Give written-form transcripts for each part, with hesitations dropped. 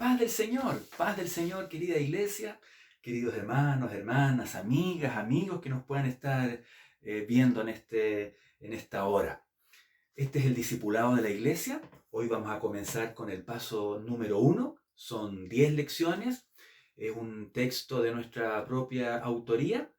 Paz del Señor, querida iglesia, queridos hermanos, hermanas, amigas, amigos que nos puedan estar viendo en esta hora. Este es el discipulado de la iglesia. Hoy vamos a comenzar con el paso número 1. Son 10 lecciones. Es un texto de nuestra propia autoría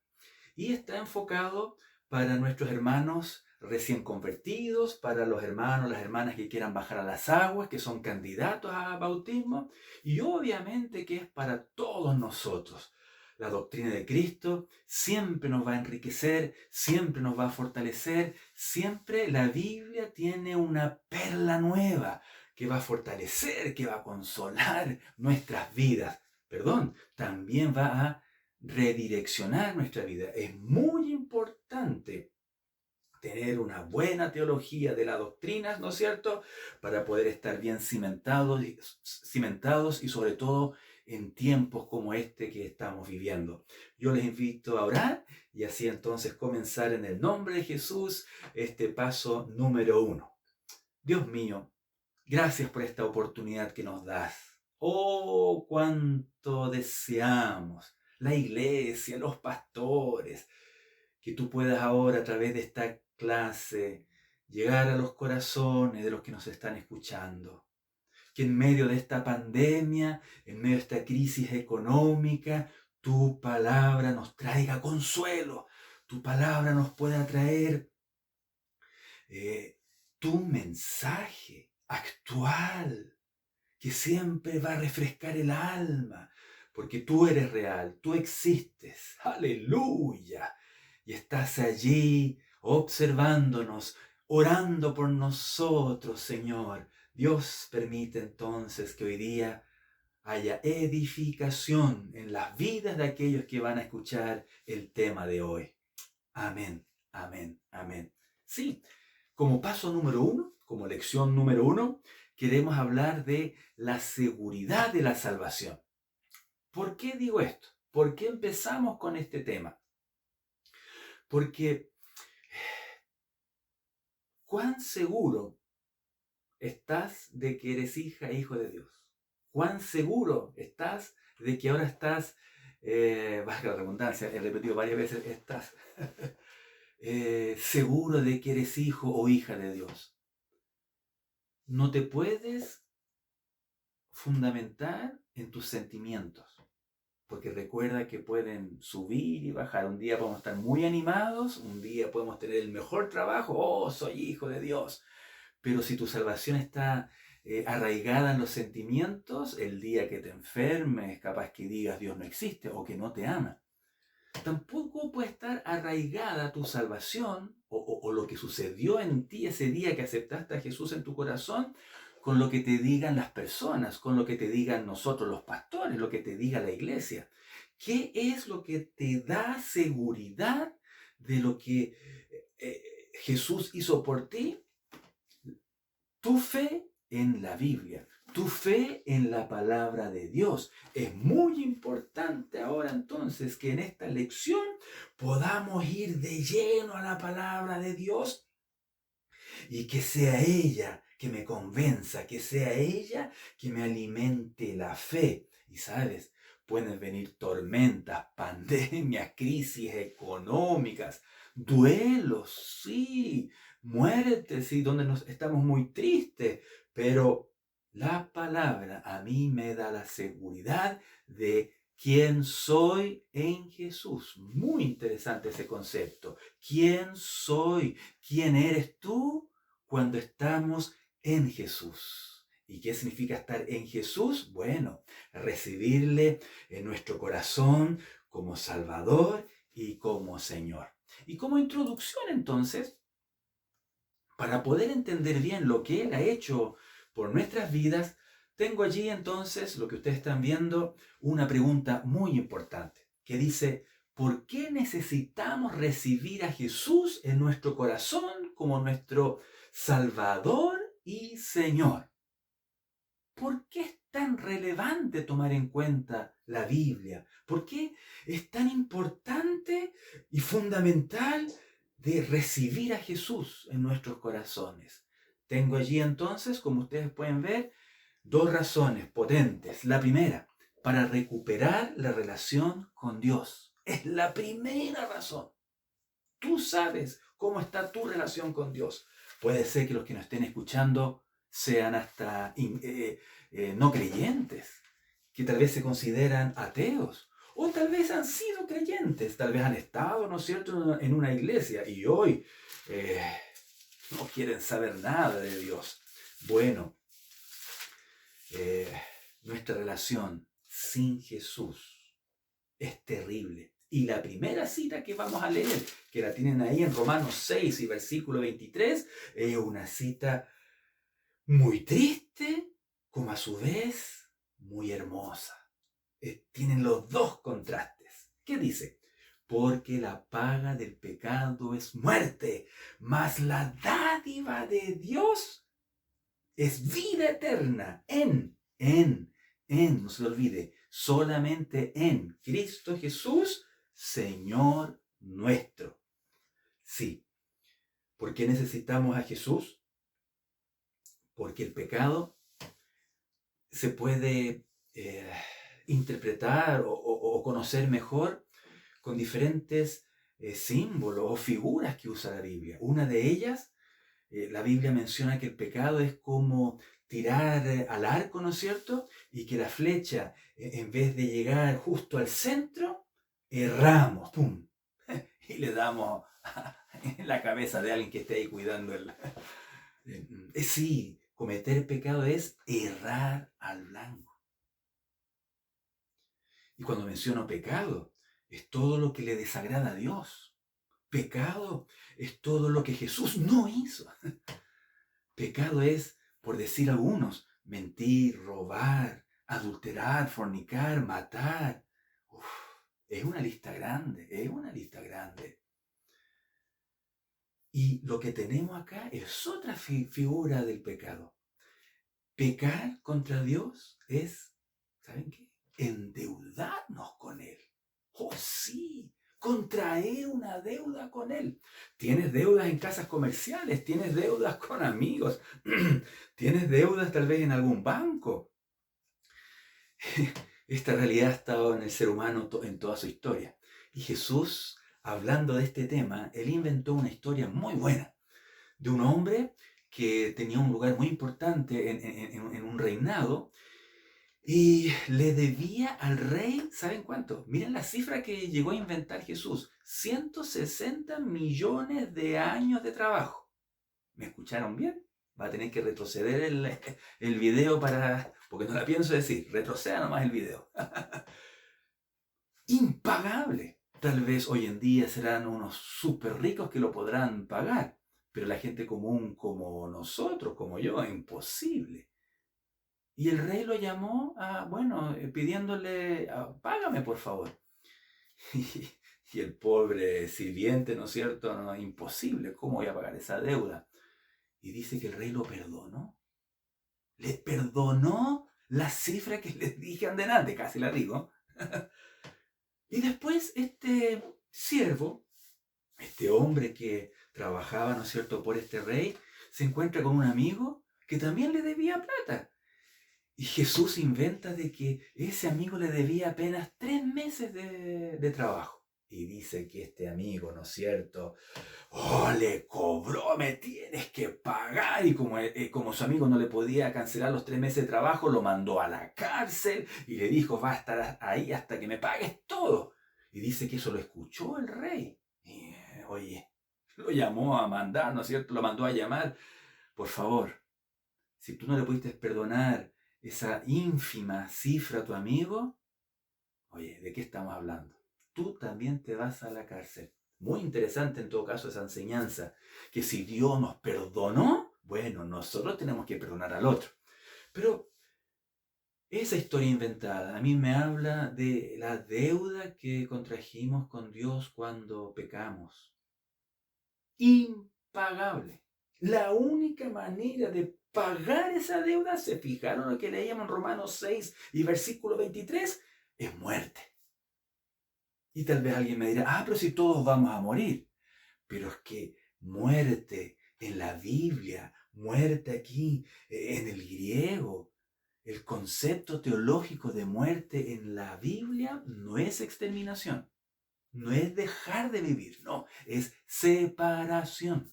y está enfocado para nuestros hermanos recién convertidos, para los hermanos, las hermanas que quieran bajar a las aguas, que son candidatos a bautismo, y obviamente que es para todos nosotros. La doctrina de Cristo siempre nos va a enriquecer, siempre nos va a fortalecer, siempre la Biblia tiene una perla nueva que va a fortalecer, que va a consolar nuestras vidas. También va a redireccionar nuestra vida. Es muy importante tener una buena teología de las doctrinas, ¿no es cierto? Para poder estar bien cimentados y sobre todo en tiempos como este que estamos viviendo. Yo les invito a orar y así entonces comenzar en el nombre de Jesús este paso número 1. Dios mío, gracias por esta oportunidad que nos das. Oh, cuánto deseamos la iglesia, los pastores, que tú puedas ahora a través de esta clase llegar a los corazones de los que nos están escuchando. Que en medio de esta pandemia, en medio de esta crisis económica, tu palabra nos traiga consuelo, tu palabra nos pueda traer tu mensaje actual, que siempre va a refrescar el alma, porque tú eres real, tú existes, aleluya, y estás allí observándonos, orando por nosotros, Señor. Dios permite entonces que hoy día haya edificación en las vidas de aquellos que van a escuchar el tema de hoy. Amén, amén, amén. Sí, como paso número 1, como lección número 1, queremos hablar de la seguridad de la salvación. ¿Por qué digo esto? ¿Por qué empezamos con este tema? Porque ¿cuán seguro estás de que eres hija e hijo de Dios? ¿Cuán seguro estás de que ahora estás, valga la redundancia, he repetido varias veces, estás seguro de que eres hijo o hija de Dios? No te puedes fundamentar en tus sentimientos, porque recuerda que pueden subir y bajar. Un día podemos estar muy animados, un día podemos tener el mejor trabajo, oh, soy hijo de Dios. Pero si tu salvación está arraigada en los sentimientos, el día que te enfermes, capaz que digas Dios no existe o que no te ama. Tampoco puede estar arraigada tu salvación o lo que sucedió en ti ese día que aceptaste a Jesús en tu corazón con lo que te digan las personas, con lo que te digan nosotros los pastores, lo que te diga la iglesia. ¿Qué es lo que te da seguridad de lo que Jesús hizo por ti? Tu fe en la Biblia, tu fe en la palabra de Dios. Es muy importante ahora entonces que en esta lección podamos ir de lleno a la palabra de Dios y que sea ella que me convenza, que sea ella que me alimente la fe. Y sabes, pueden venir tormentas, pandemias, crisis económicas, duelos, sí, muertes, sí, donde estamos muy tristes, pero la palabra a mí me da la seguridad de quién soy en Jesús. Muy interesante ese concepto. ¿Quién soy? ¿Quién eres tú cuando estamos en Jesús? ¿Y qué significa estar en Jesús? Bueno, recibirle en nuestro corazón como Salvador y como Señor. Y como introducción entonces, para poder entender bien lo que Él ha hecho por nuestras vidas, tengo allí entonces, lo que ustedes están viendo, una pregunta muy importante que dice, ¿por qué necesitamos recibir a Jesús en nuestro corazón como nuestro Salvador y Señor? ¿Por qué es tan relevante tomar en cuenta la Biblia? ¿Por qué es tan importante y fundamental de recibir a Jesús en nuestros corazones? Tengo allí entonces, como ustedes pueden ver, Dos razones potentes. La primera, para recuperar la relación con Dios. Es la primera razón. Tú sabes cómo está tu relación con Dios. Puede ser que los que nos estén escuchando sean hasta no creyentes, que tal vez se consideran ateos, o tal vez han sido creyentes, tal vez han estado, ¿no es cierto?, en una iglesia y hoy no quieren saber nada de Dios. Bueno, nuestra relación sin Jesús es terrible. Y la primera cita que vamos a leer, que la tienen ahí en Romanos 6 y versículo 23, es una cita muy triste, como a su vez muy hermosa. Tienen los dos contrastes. ¿Qué dice? Porque la paga del pecado es muerte, mas la dádiva de Dios es vida eterna no se lo olvide, solamente en Cristo Jesús, Señor nuestro. Sí. ¿Por qué necesitamos a Jesús? Porque el pecado se puede interpretar o conocer mejor con diferentes símbolos o figuras que usa la Biblia. Una de ellas, la Biblia menciona que el pecado es como tirar al arco, ¿no es cierto? Y que la flecha, en vez de llegar justo al centro, erramos, ¡pum! Y le damos en la cabeza de alguien que esté ahí cuidando el... Sí, cometer pecado es errar al blanco. Y cuando menciono pecado, es todo lo que le desagrada a Dios. Pecado es todo lo que Jesús no hizo. Pecado es, por decir algunos, mentir, robar, adulterar, fornicar, matar. Uf, es una lista grande, es una lista grande. Y lo que tenemos acá es otra figura del pecado. Pecar contra Dios es, ¿saben qué? Endeudarnos con Él. Oh, sí, contraer una deuda con Él. Tienes deudas en casas comerciales, tienes deudas con amigos, tienes deudas tal vez en algún banco. Esta realidad ha estado en el ser humano en toda su historia. Y Jesús, hablando de este tema, Él inventó una historia muy buena de un hombre que tenía un lugar muy importante en un reinado y le debía al rey, ¿saben cuánto? Miren la cifra que llegó a inventar Jesús: 160 millones de años de trabajo. ¿Me escucharon bien? Va a tener que retroceder el video porque no la pienso decir. Retroceda nomás el video. Impagable. Tal vez hoy en día serán unos súper ricos que lo podrán pagar, pero la gente común como nosotros, como yo, imposible. Y el rey lo llamó pidiéndole, págame por favor. Y el pobre sirviente, ¿no es cierto? No, imposible, ¿cómo voy a pagar esa deuda? Y dice que el rey lo perdonó. Le perdonó la cifra que les dije antes, casi la digo. Y después este siervo, este hombre que trabajaba, ¿no es cierto?, por este rey, se encuentra con un amigo que también le debía plata. Y Jesús inventa de que ese amigo le debía apenas 3 meses de trabajo. Y dice que este amigo, ¿no es cierto?, le cobró, me tienes que pagar. Y como su amigo no le podía cancelar los 3 meses de trabajo, lo mandó a la cárcel y le dijo, va a estar ahí hasta que me pagues todo. Y dice que eso lo escuchó el rey. Y, oye, lo llamó a mandar, ¿no es cierto?, lo mandó a llamar. Por favor, si tú no le pudiste perdonar esa ínfima cifra a tu amigo, oye, ¿de qué estamos hablando? Tú también te vas a la cárcel. Muy interesante en todo caso esa enseñanza, que si Dios nos perdonó, bueno, nosotros tenemos que perdonar al otro. Pero esa historia inventada a mí me habla de la deuda que contrajimos con Dios cuando pecamos. Impagable. La única manera de pagar esa deuda, ¿se fijaron lo que leíamos en Romanos 6 y versículo 23? Es muerte. Y tal vez alguien me dirá, pero si todos vamos a morir. Pero es que muerte en la Biblia, muerte aquí en el griego, El concepto teológico de muerte en la Biblia no es exterminación, no es dejar de vivir, no, es separación.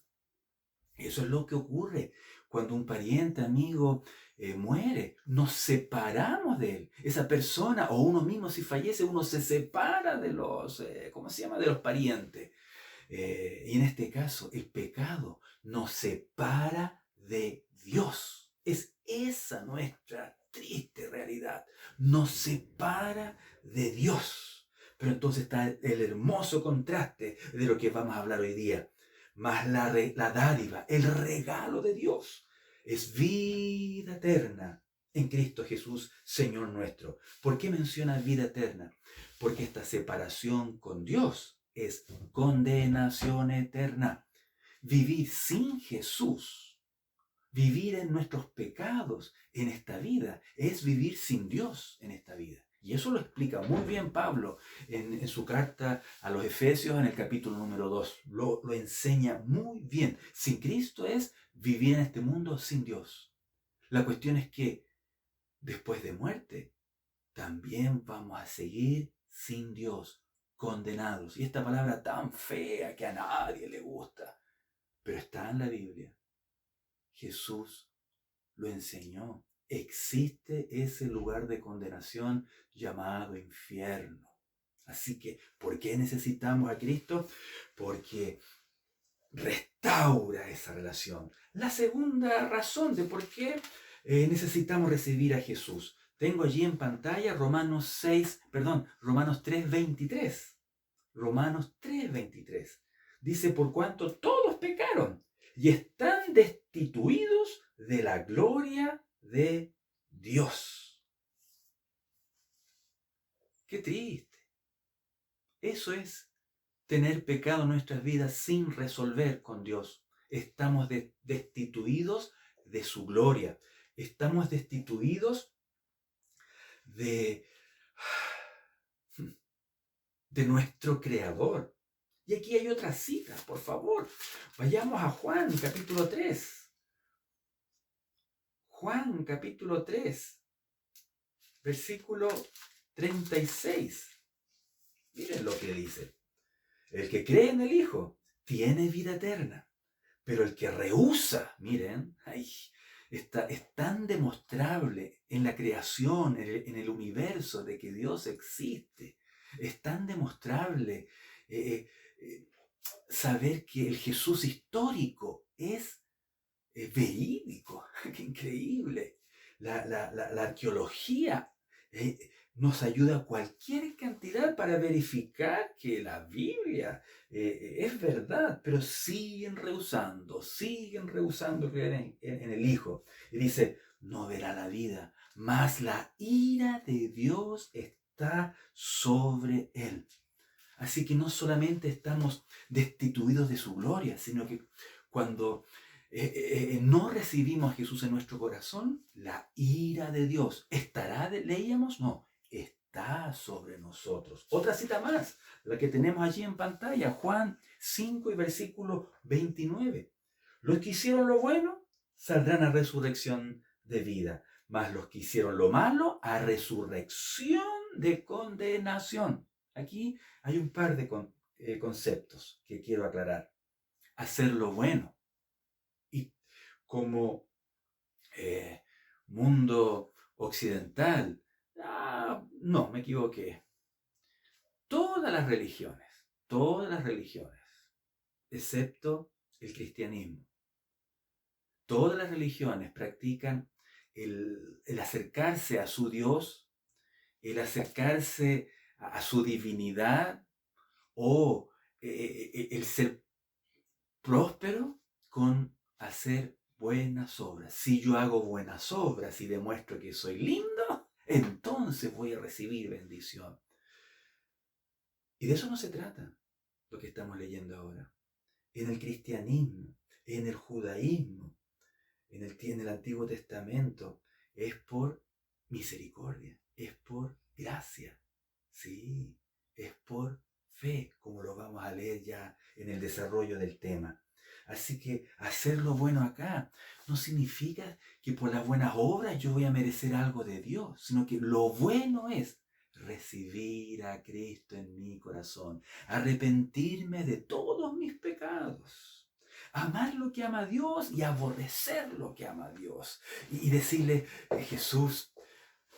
Eso es lo que ocurre cuando un pariente, amigo, muere. Nos separamos de él. Esa persona o uno mismo si fallece, uno se separa de los, ¿cómo se llama? De los parientes. Y en este caso, el pecado nos separa de Dios. Es esa nuestra triste realidad. Nos separa de Dios. Pero entonces está el hermoso contraste de lo que vamos a hablar hoy día. Más la dádiva, el regalo de Dios, es vida eterna en Cristo Jesús, Señor nuestro. ¿Por qué menciona vida eterna? Porque esta separación con Dios es condenación eterna. Vivir sin Jesús, vivir en nuestros pecados en esta vida, es vivir sin Dios en esta vida. Y eso lo explica muy bien Pablo en su carta a los Efesios en el capítulo número 2. Lo enseña muy bien. Sin Cristo es vivir en este mundo sin Dios. La cuestión es que después de muerte también vamos a seguir sin Dios, condenados. Y esta palabra tan fea que a nadie le gusta, pero está en la Biblia. Jesús lo enseñó. Existe ese lugar de condenación llamado infierno. Así que, ¿por qué necesitamos a Cristo? Porque restaura esa relación. La segunda razón de por qué necesitamos recibir a Jesús. Tengo allí en pantalla Romanos 3:23. Romanos 3:23. Dice, por cuanto todos pecaron y están destituidos de la gloria de Dios. Qué triste. Eso es tener pecado en nuestras vidas sin resolver con Dios. Estamos destituidos de su gloria. Estamos destituidos de nuestro Creador. Y aquí hay otra cita, por favor. Vayamos a Juan, capítulo 3. Juan, capítulo 3, versículo 36. Miren lo que dice. El que cree en el Hijo tiene vida eterna, pero el que rehúsa, miren, es tan demostrable en la creación, en el universo, de que Dios existe. Es tan demostrable saber que el Jesús histórico es verídico. ¡Qué increíble! La arqueología nos ayuda a cualquier cantidad para verificar que la Biblia es verdad, pero siguen rehusando creer en el Hijo. Y dice, no verá la vida, mas la ira de Dios está sobre él. Así que no solamente estamos destituidos de su gloria, sino que cuando no recibimos a Jesús en nuestro corazón, la ira de Dios estará, leíamos, no, está sobre nosotros. Otra cita más, la que tenemos allí en pantalla, Juan 5 y versículo 29. Los que hicieron lo bueno saldrán a resurrección de vida, mas los que hicieron lo malo a resurrección de condenación. Aquí hay un par de conceptos que quiero aclarar. Hacer lo bueno. Y como mundo occidental, no, me equivoqué. Todas las religiones, excepto el cristianismo, todas las religiones practican el acercarse a su Dios, el acercarse a su divinidad o el ser próspero con hacer buenas obras. Si yo hago buenas obras y demuestro que soy lindo, entonces voy a recibir bendición. Y de eso no se trata lo que estamos leyendo ahora. En el cristianismo, en el judaísmo, en el Antiguo Testamento, es por misericordia, es por gracia. Sí, es por fe, como lo vamos a leer ya en el desarrollo del tema. Así que hacer lo bueno acá no significa que por las buenas obras yo voy a merecer algo de Dios, sino que lo bueno es recibir a Cristo en mi corazón, arrepentirme de todos mis pecados, amar lo que ama a Dios y aborrecer lo que ama a Dios. Y decirle, Jesús,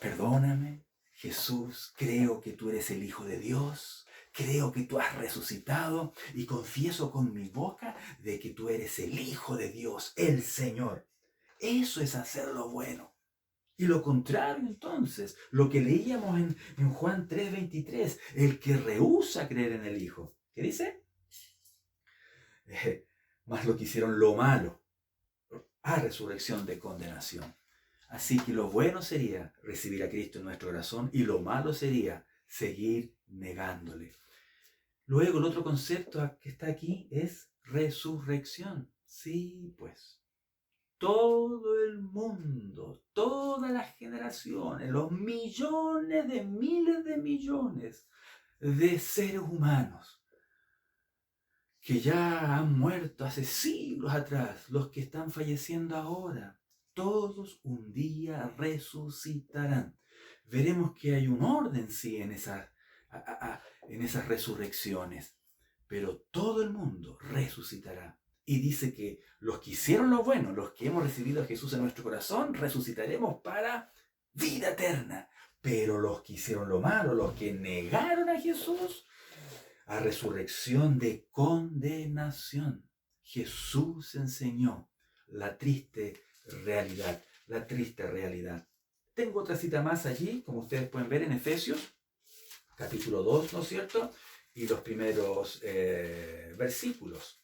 perdóname, Jesús, creo que tú eres el Hijo de Dios, creo que tú has resucitado y confieso con mi boca de que tú eres el Hijo de Dios, el Señor. Eso es hacer lo bueno. Y lo contrario entonces, lo que leíamos en Juan 3:23, el que rehúsa creer en el Hijo. ¿Qué dice? Más lo que hicieron lo malo, a resurrección de condenación. Así que lo bueno sería recibir a Cristo en nuestro corazón y lo malo sería seguir negándole. Luego el otro concepto que está aquí es resurrección. Sí, pues. Todo el mundo, todas las generaciones, los millones de miles de millones de seres humanos que ya han muerto hace siglos atrás, los que están falleciendo ahora, todos un día resucitarán. Veremos que hay un orden, sí, en esas resurrecciones, pero todo el mundo resucitará. Y dice que los que hicieron lo bueno, los que hemos recibido a Jesús en nuestro corazón, resucitaremos para vida eterna. Pero los que hicieron lo malo, los que negaron a Jesús, a resurrección de condenación. Jesús enseñó la triste realidad, la triste realidad. Tengo otra cita más allí, como ustedes pueden ver en Efesios, capítulo 2, ¿no es cierto? Y los primeros versículos.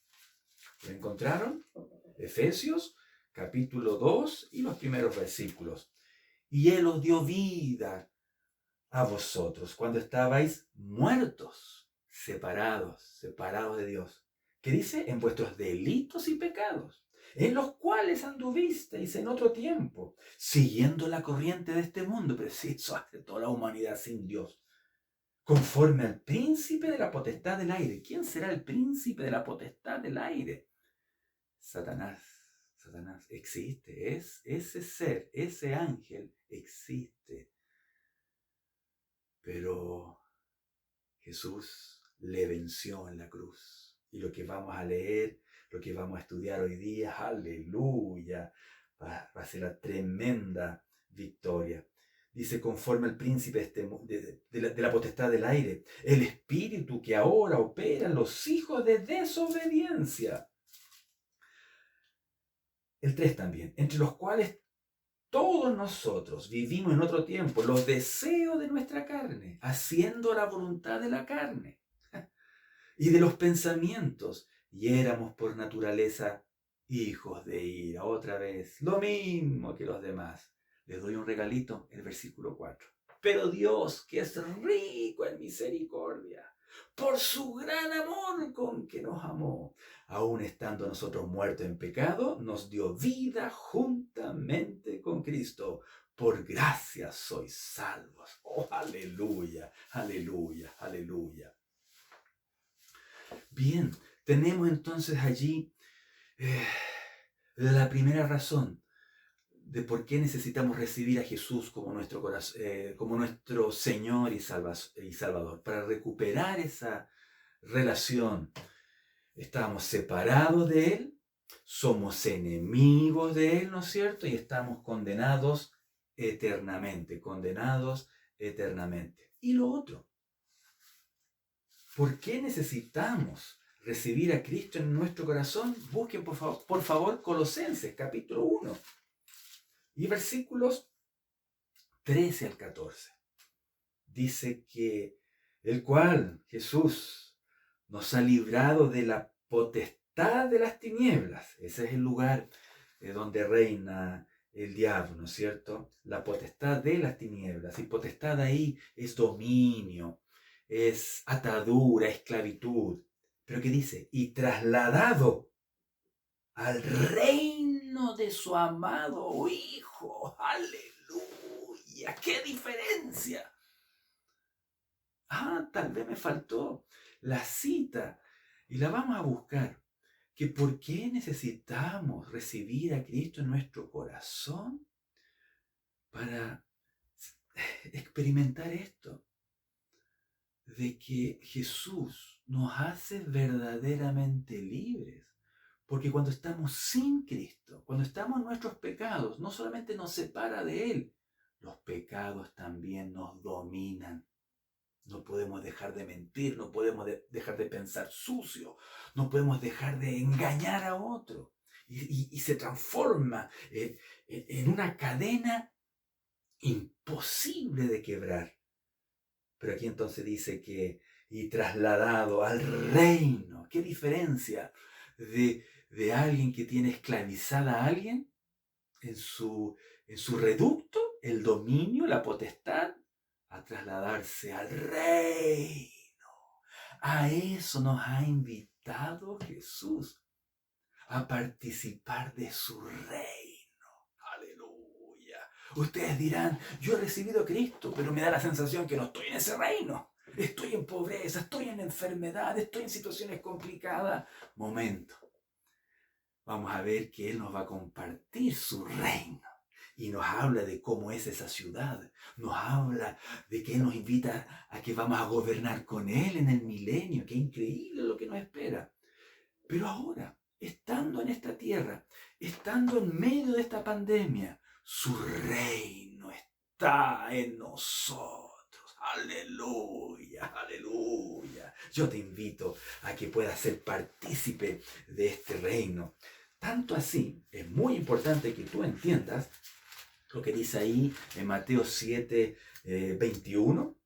¿Lo encontraron? Efesios, capítulo 2 y los primeros versículos. Y Él os dio vida a vosotros cuando estabais muertos, separados de Dios. ¿Qué dice? En vuestros delitos y pecados, en los cuales anduvisteis en otro tiempo, siguiendo la corriente de este mundo. Pero sí, eso hace toda la humanidad sin Dios. Conforme al príncipe de la potestad del aire. ¿Quién será el príncipe de la potestad del aire? Satanás. Satanás existe, es ese ser, ese ángel existe. Pero Jesús le venció en la cruz. Y lo que vamos a leer, lo que vamos a estudiar hoy día, aleluya, va a ser la tremenda victoria. Dice, conforme al príncipe de la potestad del aire, el espíritu que ahora opera en los hijos de desobediencia. El 3 también, entre los cuales todos nosotros vivimos en otro tiempo los deseos de nuestra carne, haciendo la voluntad de la carne y de los pensamientos, y éramos por naturaleza hijos de ira. Otra vez, lo mismo que los demás. Les doy un regalito, el versículo 4. Pero Dios, que es rico en misericordia, por su gran amor con que nos amó, aun estando nosotros muertos en pecado, nos dio vida juntamente con Cristo. Por gracia sois salvos. Oh, aleluya, aleluya, aleluya. Bien, tenemos entonces allí la primera razón de por qué necesitamos recibir a Jesús como nuestro Señor y Salvador, para recuperar esa relación. Estamos separados de Él, somos enemigos de Él, ¿no es cierto? Y estamos condenados eternamente, Y lo otro, ¿por qué necesitamos recibir a Cristo en nuestro corazón? Busquen por favor Colosenses capítulo 1 y versículos 13 al 14. Dice que el cual, Jesús, nos ha librado de la potestad de las tinieblas. Ese es el lugar donde reina el diablo, ¿no es cierto? La potestad de las tinieblas. Y potestad ahí es dominio, es atadura, esclavitud. Pero ¿qué dice? Y trasladado al reino de su amado Hijo. ¡Aleluya! ¡Qué diferencia! Tal vez me faltó la cita y la vamos a buscar. que por qué necesitamos recibir a Cristo en nuestro corazón para experimentar esto, de que Jesús nos hace verdaderamente libres. Porque cuando estamos sin Cristo, cuando estamos en nuestros pecados, no solamente nos separa de Él, los pecados también nos dominan. No podemos dejar de mentir, no podemos dejar de pensar sucio, no podemos dejar de engañar a otro. Y se transforma en una cadena imposible de quebrar. Pero aquí entonces dice que, y trasladado al reino. ¿Qué diferencia de alguien que tiene esclavizada a alguien en su reducto, el dominio, la potestad, a trasladarse al reino? A eso nos ha invitado Jesús, a participar de su reino. Aleluya. Ustedes dirán, yo he recibido a Cristo, pero me da la sensación que no estoy en ese reino. Estoy en pobreza, estoy en enfermedad, estoy en situaciones complicadas. Momento. Vamos a ver que Él nos va a compartir su reino. Y nos habla de cómo es esa ciudad. Nos habla de que Él nos invita a que vamos a gobernar con Él en el milenio. Qué increíble lo que nos espera. Pero ahora, estando en esta tierra, estando en medio de esta pandemia, su reino está en nosotros. Aleluya, aleluya. Yo te invito a que puedas ser partícipe de este reino. Tanto así, es muy importante que tú entiendas lo que dice ahí en Mateo 7, 21.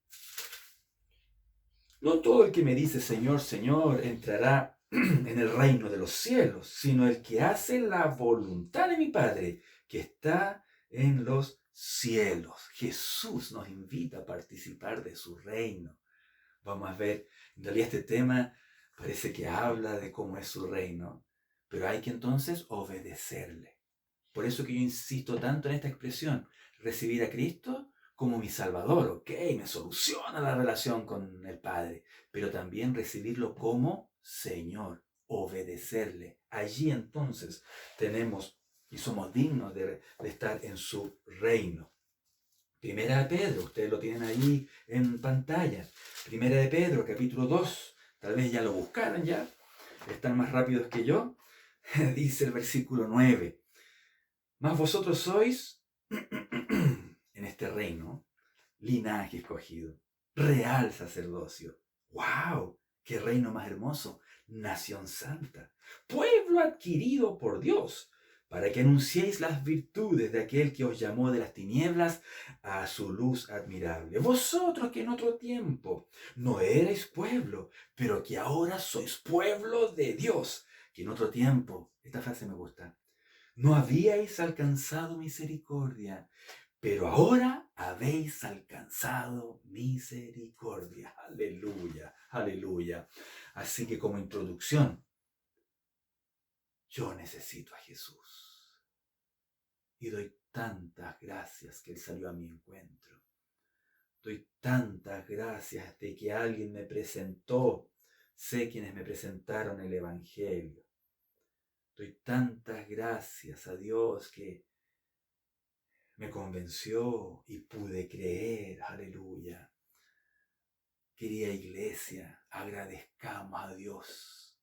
No todo el que me dice Señor, Señor, entrará en el reino de los cielos, sino el que hace la voluntad de mi Padre, que está en los cielos. Jesús nos invita a participar de su reino. Vamos a ver, en realidad este tema parece que habla de cómo es su reino, pero hay que entonces obedecerle. Por eso que yo insisto tanto en esta expresión, recibir a Cristo como mi Salvador, ok, me soluciona la relación con el Padre, pero también recibirlo como Señor, obedecerle. Allí entonces tenemos y somos dignos de estar en su reino. Primera de Pedro, ustedes lo tienen ahí en pantalla. Primera de Pedro, capítulo 2, tal vez ya lo buscaron ya, están más rápidos que yo. Dice el versículo 9. Mas vosotros sois en este reino linaje escogido, real sacerdocio. ¡Wow! ¡Qué reino más hermoso! Nación santa, pueblo adquirido por Dios, para que anunciéis las virtudes de aquel que os llamó de las tinieblas a su luz admirable. Vosotros que en otro tiempo no erais pueblo, pero que ahora sois pueblo de Dios, que en otro tiempo, esta frase me gusta, no habíais alcanzado misericordia, pero ahora habéis alcanzado misericordia. Aleluya, aleluya. Así que como introducción, yo necesito a Jesús. Y doy tantas gracias que Él salió a mi encuentro. Doy tantas gracias de que alguien me presentó. Sé quienes me presentaron el Evangelio. Doy tantas gracias a Dios que me convenció y pude creer. Aleluya. Querida iglesia, agradezcamos a Dios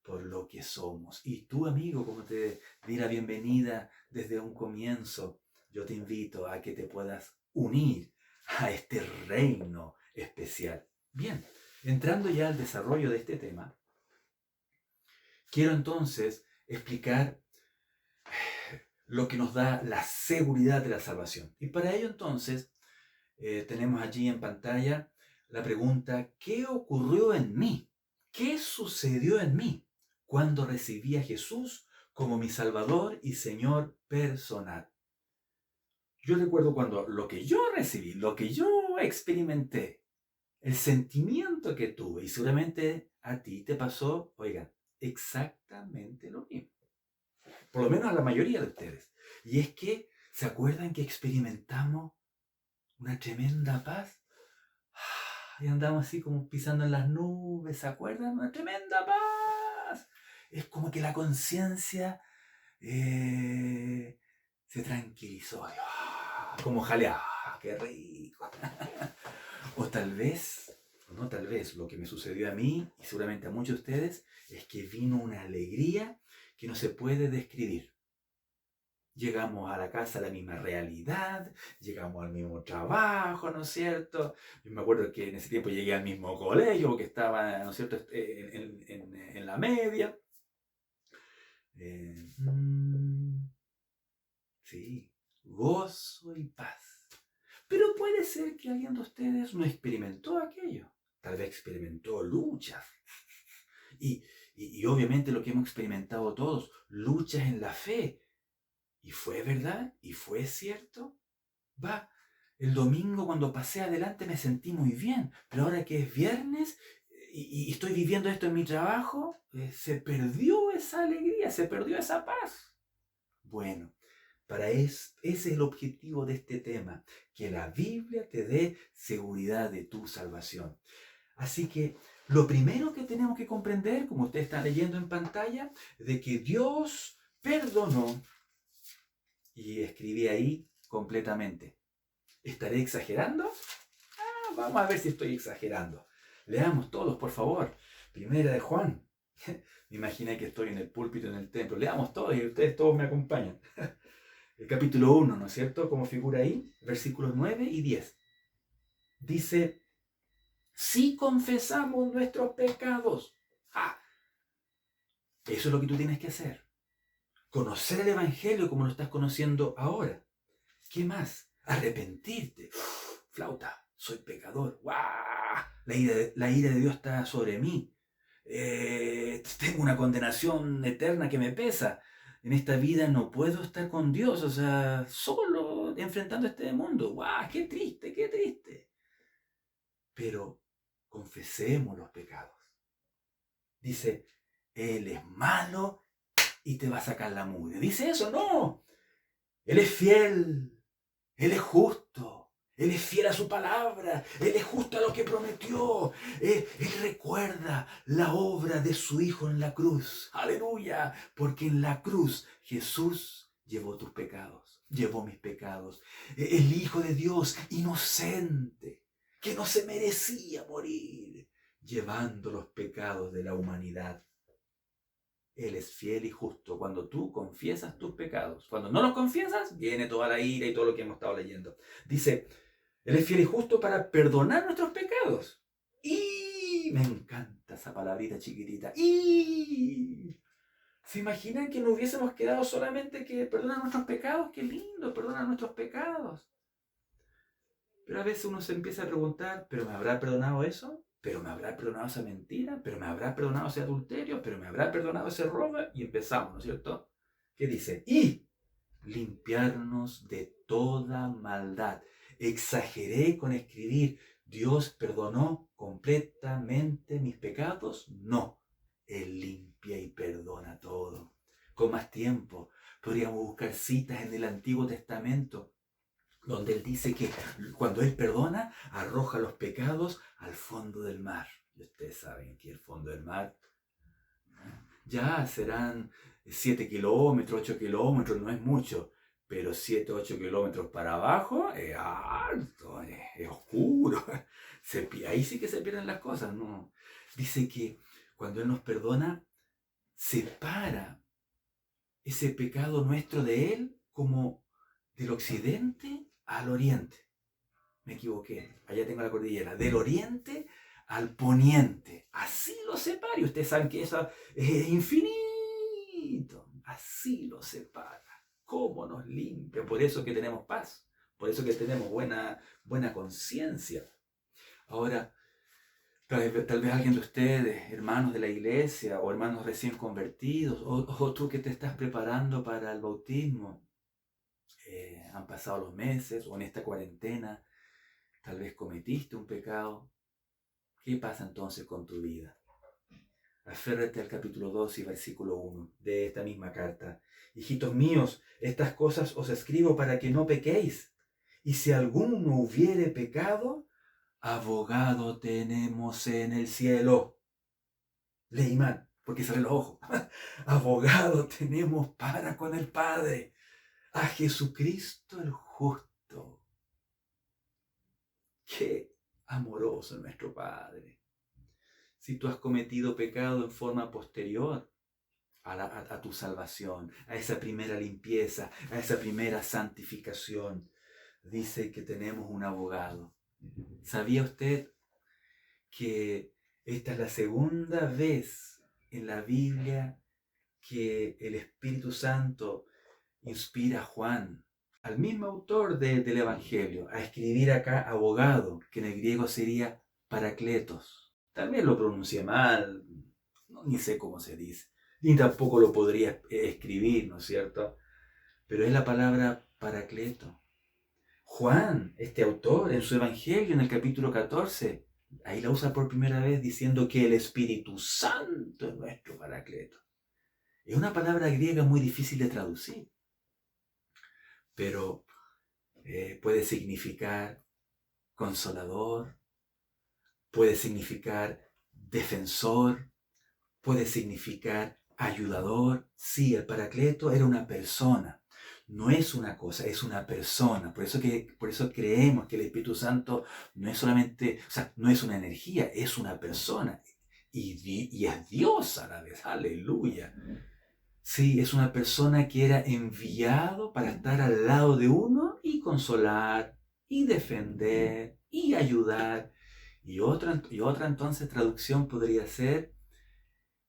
por lo que somos. Y tú, amigo, como te di la bienvenida desde un comienzo, yo te invito a que te puedas unir a este reino especial. Bien, entrando ya al desarrollo de este tema, quiero entonces explicar lo que nos da la seguridad de la salvación. Y para ello entonces tenemos allí en pantalla la pregunta, ¿qué ocurrió en mí? ¿Qué sucedió en mí cuando recibí a Jesús como mi Salvador y Señor personal? Yo recuerdo cuando lo que yo recibí, lo que yo experimenté, el sentimiento que tuve, y seguramente a ti te pasó, oigan, exactamente lo mismo. Por lo menos a la mayoría de ustedes. Y es que, ¿se acuerdan que experimentamos una tremenda paz? Y andamos así como pisando en las nubes, ¿se acuerdan? Una tremenda paz. es como que la conciencia se tranquilizó. Como jalea. ¡Qué rico! O tal vez, no tal vez, lo que me sucedió a mí y seguramente a muchos de ustedes es que vino una alegría que no se puede describir. Llegamos a la casa a la misma realidad, llegamos al mismo trabajo, ¿no es cierto? Yo me acuerdo que en ese tiempo llegué al mismo colegio, porque estaba, ¿no es cierto?, en la media. Eh, mm, sí, gozo y paz. Pero puede ser que alguien de ustedes no experimentó aquello. Tal vez experimentó luchas. Y obviamente lo que hemos experimentado todos, luchas en la fe. ¿Y fue verdad? ¿Y fue cierto? Va, el domingo cuando pasé adelante me sentí muy bien, pero ahora que es viernes y estoy viviendo esto en mi trabajo, se perdió esa alegría, se perdió esa paz. Bueno, ese es el objetivo de este tema, que la Biblia te dé seguridad de tu salvación. Así que lo primero que tenemos que comprender, como usted está leyendo en pantalla, de que Dios perdonó, y escribí ahí completamente. ¿Estaré exagerando? Vamos a ver si estoy exagerando. Leamos todos, por favor. Primera de Juan. Me imaginé que estoy en el púlpito en el templo. Leamos todos y ustedes todos me acompañan. El capítulo 1, ¿no es cierto? Como figura ahí, versículos 9 y 10. Dice, si confesamos nuestros pecados. Eso es lo que tú tienes que hacer. Conocer el Evangelio como lo estás conociendo ahora. ¿Qué más? Arrepentirte. Flauta, soy pecador. ¡Guau! La ira de Dios está sobre mí. Tengo una condenación eterna que me pesa. En esta vida no puedo estar con Dios, o sea, solo enfrentando este mundo. ¡Guau! ¡Qué triste, qué triste! Pero confesemos los pecados. Dice, Él es malo y te va a sacar la mugre. ¿Dice eso? No. Él es fiel. Él es justo. Él es fiel a su palabra. Él es justo a lo que prometió. Él recuerda la obra de su Hijo en la cruz. Aleluya. Porque en la cruz Jesús llevó tus pecados. Llevó mis pecados. El Hijo de Dios, inocente, que no se merecía morir, llevando los pecados de la humanidad. Él es fiel y justo cuando tú confiesas tus pecados. Cuando no los confiesas, viene toda la ira y todo lo que hemos estado leyendo. Dice, Él es fiel y justo para perdonar nuestros pecados. Y me encanta esa palabrita chiquitita. Y ¿se imaginan que no hubiésemos quedado solamente que perdona nuestros pecados? ¡Qué lindo! Perdona nuestros pecados. Pero a veces uno se empieza a preguntar, ¿pero me habrá perdonado eso? ¿Pero me habrá perdonado esa mentira? ¿Pero me habrá perdonado ese adulterio? ¿Pero me habrá perdonado ese robo? Y empezamos, ¿no es cierto? ¿Qué dice? Y limpiarnos de toda maldad. ¿Exageré con escribir Dios perdonó completamente mis pecados? No. Él limpia y perdona todo. Con más tiempo, podríamos buscar citas en el Antiguo Testamento donde Él dice que cuando Él perdona, arroja los pecados al fondo del mar. Y ustedes saben que el fondo del mar ya serán 7 kilómetros, 8 kilómetros, no es mucho, pero 7, 8 kilómetros para abajo es alto, es oscuro. Ahí sí que se pierden las cosas, ¿no? Dice que cuando Él nos perdona, separa ese pecado nuestro de Él como del occidente al oriente. Me equivoqué, allá tengo la cordillera. Del oriente al poniente. Así lo separa. Y ustedes saben que eso es infinito. Así lo separa. ¿Cómo nos limpia? Por eso que tenemos paz. Por eso que tenemos buena conciencia. Ahora, tal vez alguien de ustedes, hermanos de la iglesia o hermanos recién convertidos, o tú que te estás preparando para el bautismo, han pasado los meses o en esta cuarentena, tal vez cometiste un pecado. ¿Qué pasa entonces con tu vida? Aférrate al capítulo 2 y versículo 1 de esta misma carta. Hijitos míos, estas cosas os escribo para que no pequéis. Y si alguno hubiere pecado, abogado tenemos en el cielo. Leimán, porque cerré los ojos. Abogado tenemos para con el Padre, a Jesucristo el justo. Qué amoroso es nuestro Padre. Si tú has cometido pecado en forma posterior a tu salvación, a esa primera limpieza, a esa primera santificación, dice que tenemos un abogado. ¿Sabía usted que esta es la segunda vez en la Biblia que el Espíritu Santo inspira a Juan, al mismo autor del Evangelio, a escribir acá abogado, que en el griego sería paracletos? También lo pronuncié mal, ni sé cómo se dice, ni tampoco lo podría escribir, ¿no es cierto? Pero es la palabra paracleto. Juan, este autor, en su Evangelio, en el capítulo 14, ahí la usa por primera vez diciendo que el Espíritu Santo es nuestro paracleto. Es una palabra griega muy difícil de traducir, pero puede significar consolador, puede significar defensor, puede significar ayudador. Sí, el paracleto era una persona. No es una cosa, es una persona. Por eso creemos que el Espíritu Santo no es solamente, o sea, no es una energía, es una persona. Y es Dios a la vez. Aleluya. Sí, es una persona que era enviado para estar al lado de uno y consolar, y defender, y ayudar. Y otra entonces traducción podría ser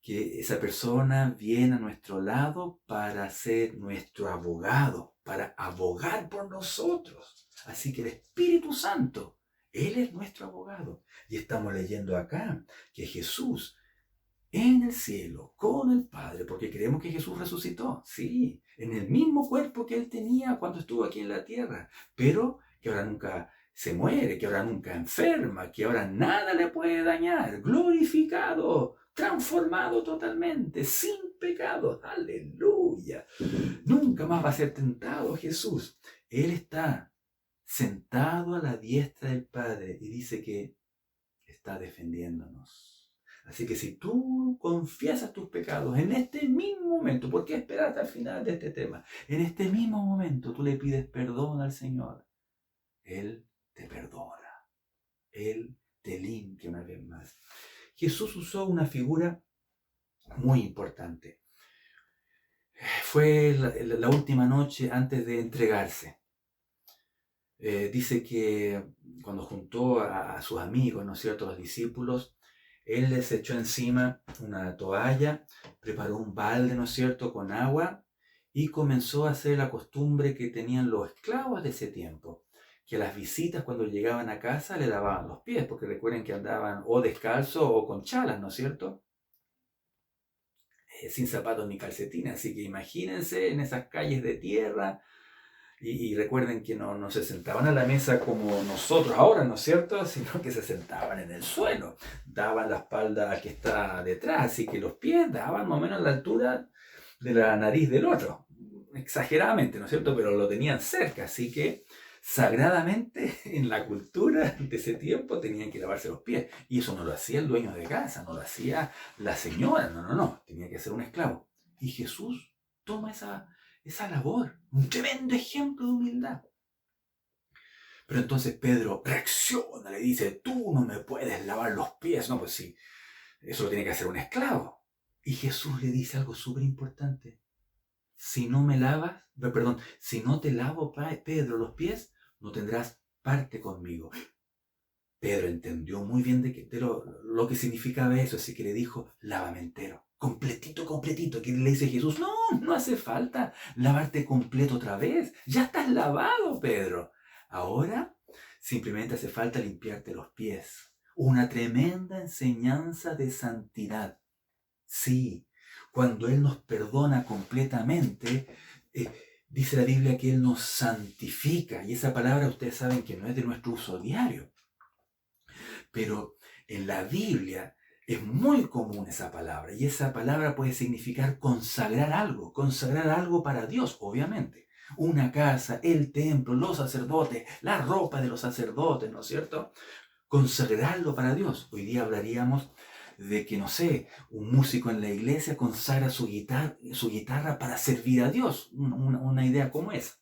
que esa persona viene a nuestro lado para ser nuestro abogado, para abogar por nosotros. Así que el Espíritu Santo, Él es nuestro abogado. Y estamos leyendo acá que Jesús en el cielo con el Padre, porque creemos que Jesús resucitó, sí, en el mismo cuerpo que Él tenía cuando estuvo aquí en la tierra, pero que ahora nunca se muere, que ahora nunca enferma, que ahora nada le puede dañar, glorificado, transformado totalmente, sin pecado, aleluya. Nunca más va a ser tentado Jesús. Él está sentado a la diestra del Padre y dice que está defendiéndonos. Así que si tú confiesas tus pecados en este mismo momento, ¿por qué esperar hasta el final de este tema? En este mismo momento tú le pides perdón al Señor. Él te perdona. Él te limpia una vez más. Jesús usó una figura muy importante. Fue la última noche antes de entregarse. Dice que cuando juntó a sus amigos, ¿no es cierto?, a los discípulos, Él les echó encima una toalla, preparó un balde, ¿no es cierto?, con agua y comenzó a hacer la costumbre que tenían los esclavos de ese tiempo, que a las visitas cuando llegaban a casa le lavaban los pies, porque recuerden que andaban o descalzos o con chalas, ¿no es cierto?, sin zapatos ni calcetines. Así que imagínense en esas calles de tierra. Y recuerden que no se sentaban a la mesa como nosotros ahora, ¿no es cierto? Sino que se sentaban en el suelo, daban la espalda al que está detrás, así que los pies daban más o menos la altura de la nariz del otro, exageradamente, ¿no es cierto? Pero lo tenían cerca, así que sagradamente en la cultura de ese tiempo tenían que lavarse los pies. Y eso no lo hacía el dueño de casa, no lo hacía la señora, no, tenía que ser un esclavo. Y Jesús toma esa labor, un tremendo ejemplo de humildad. Pero entonces Pedro reacciona, le dice, tú no me puedes lavar los pies. No, pues sí, eso lo tiene que hacer un esclavo. Y Jesús le dice algo súper importante. Si no te lavo, Pedro, los pies, no tendrás parte conmigo. Pedro entendió muy bien de lo que significaba eso, así que le dijo, lávame entero, completito, que le dice Jesús, no hace falta lavarte completo otra vez, ya estás lavado, Pedro. Ahora simplemente hace falta limpiarte los pies. Una tremenda enseñanza de santidad. Sí, cuando Él nos perdona completamente, dice la Biblia que Él nos santifica, y esa palabra ustedes saben que no es de nuestro uso diario. Pero en la Biblia es muy común esa palabra, y esa palabra puede significar consagrar algo para Dios, obviamente. Una casa, el templo, los sacerdotes, la ropa de los sacerdotes, ¿no es cierto? Consagrarlo para Dios. Hoy día hablaríamos de que, no sé, un músico en la iglesia consagra su guitarra para servir a Dios. Una idea como esa.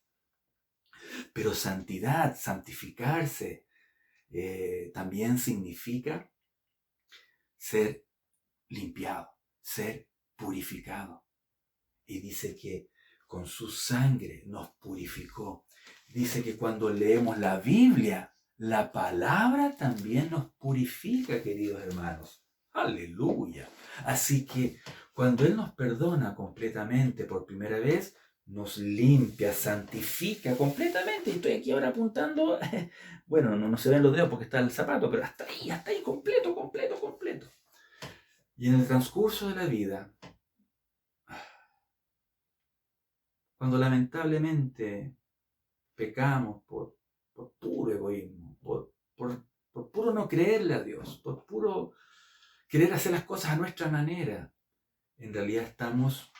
Pero santidad, santificarse, también significa ser limpiado, ser purificado. Y dice que con su sangre nos purificó. Dice que cuando leemos la Biblia, la palabra también nos purifica, queridos hermanos. Aleluya. Así que cuando Él nos perdona completamente por primera vez, nos limpia, santifica completamente. Y estoy aquí ahora apuntando, bueno, no se ven los dedos porque está el zapato, pero hasta ahí, completo, completo, completo. Y en el transcurso de la vida, cuando lamentablemente pecamos por puro egoísmo, por puro no creerle a Dios, por puro querer hacer las cosas a nuestra manera, en realidad estamos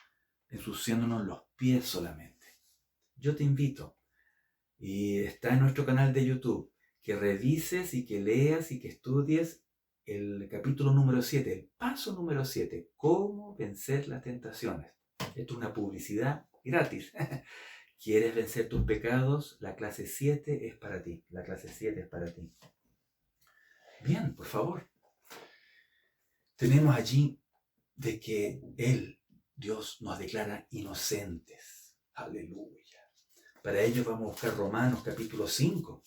ensuciándonos los pies solamente. Yo te invito, y está en nuestro canal de YouTube, que revises y que leas y que estudies el capítulo número 7, el paso número 7, cómo vencer las tentaciones. Esto es una publicidad gratis. ¿Quieres vencer tus pecados? La clase 7 es para ti. La clase 7 es para ti. Bien, por favor. Tenemos allí de que Él, Dios, nos declara inocentes. Aleluya. Para ello vamos a buscar Romanos capítulo 5.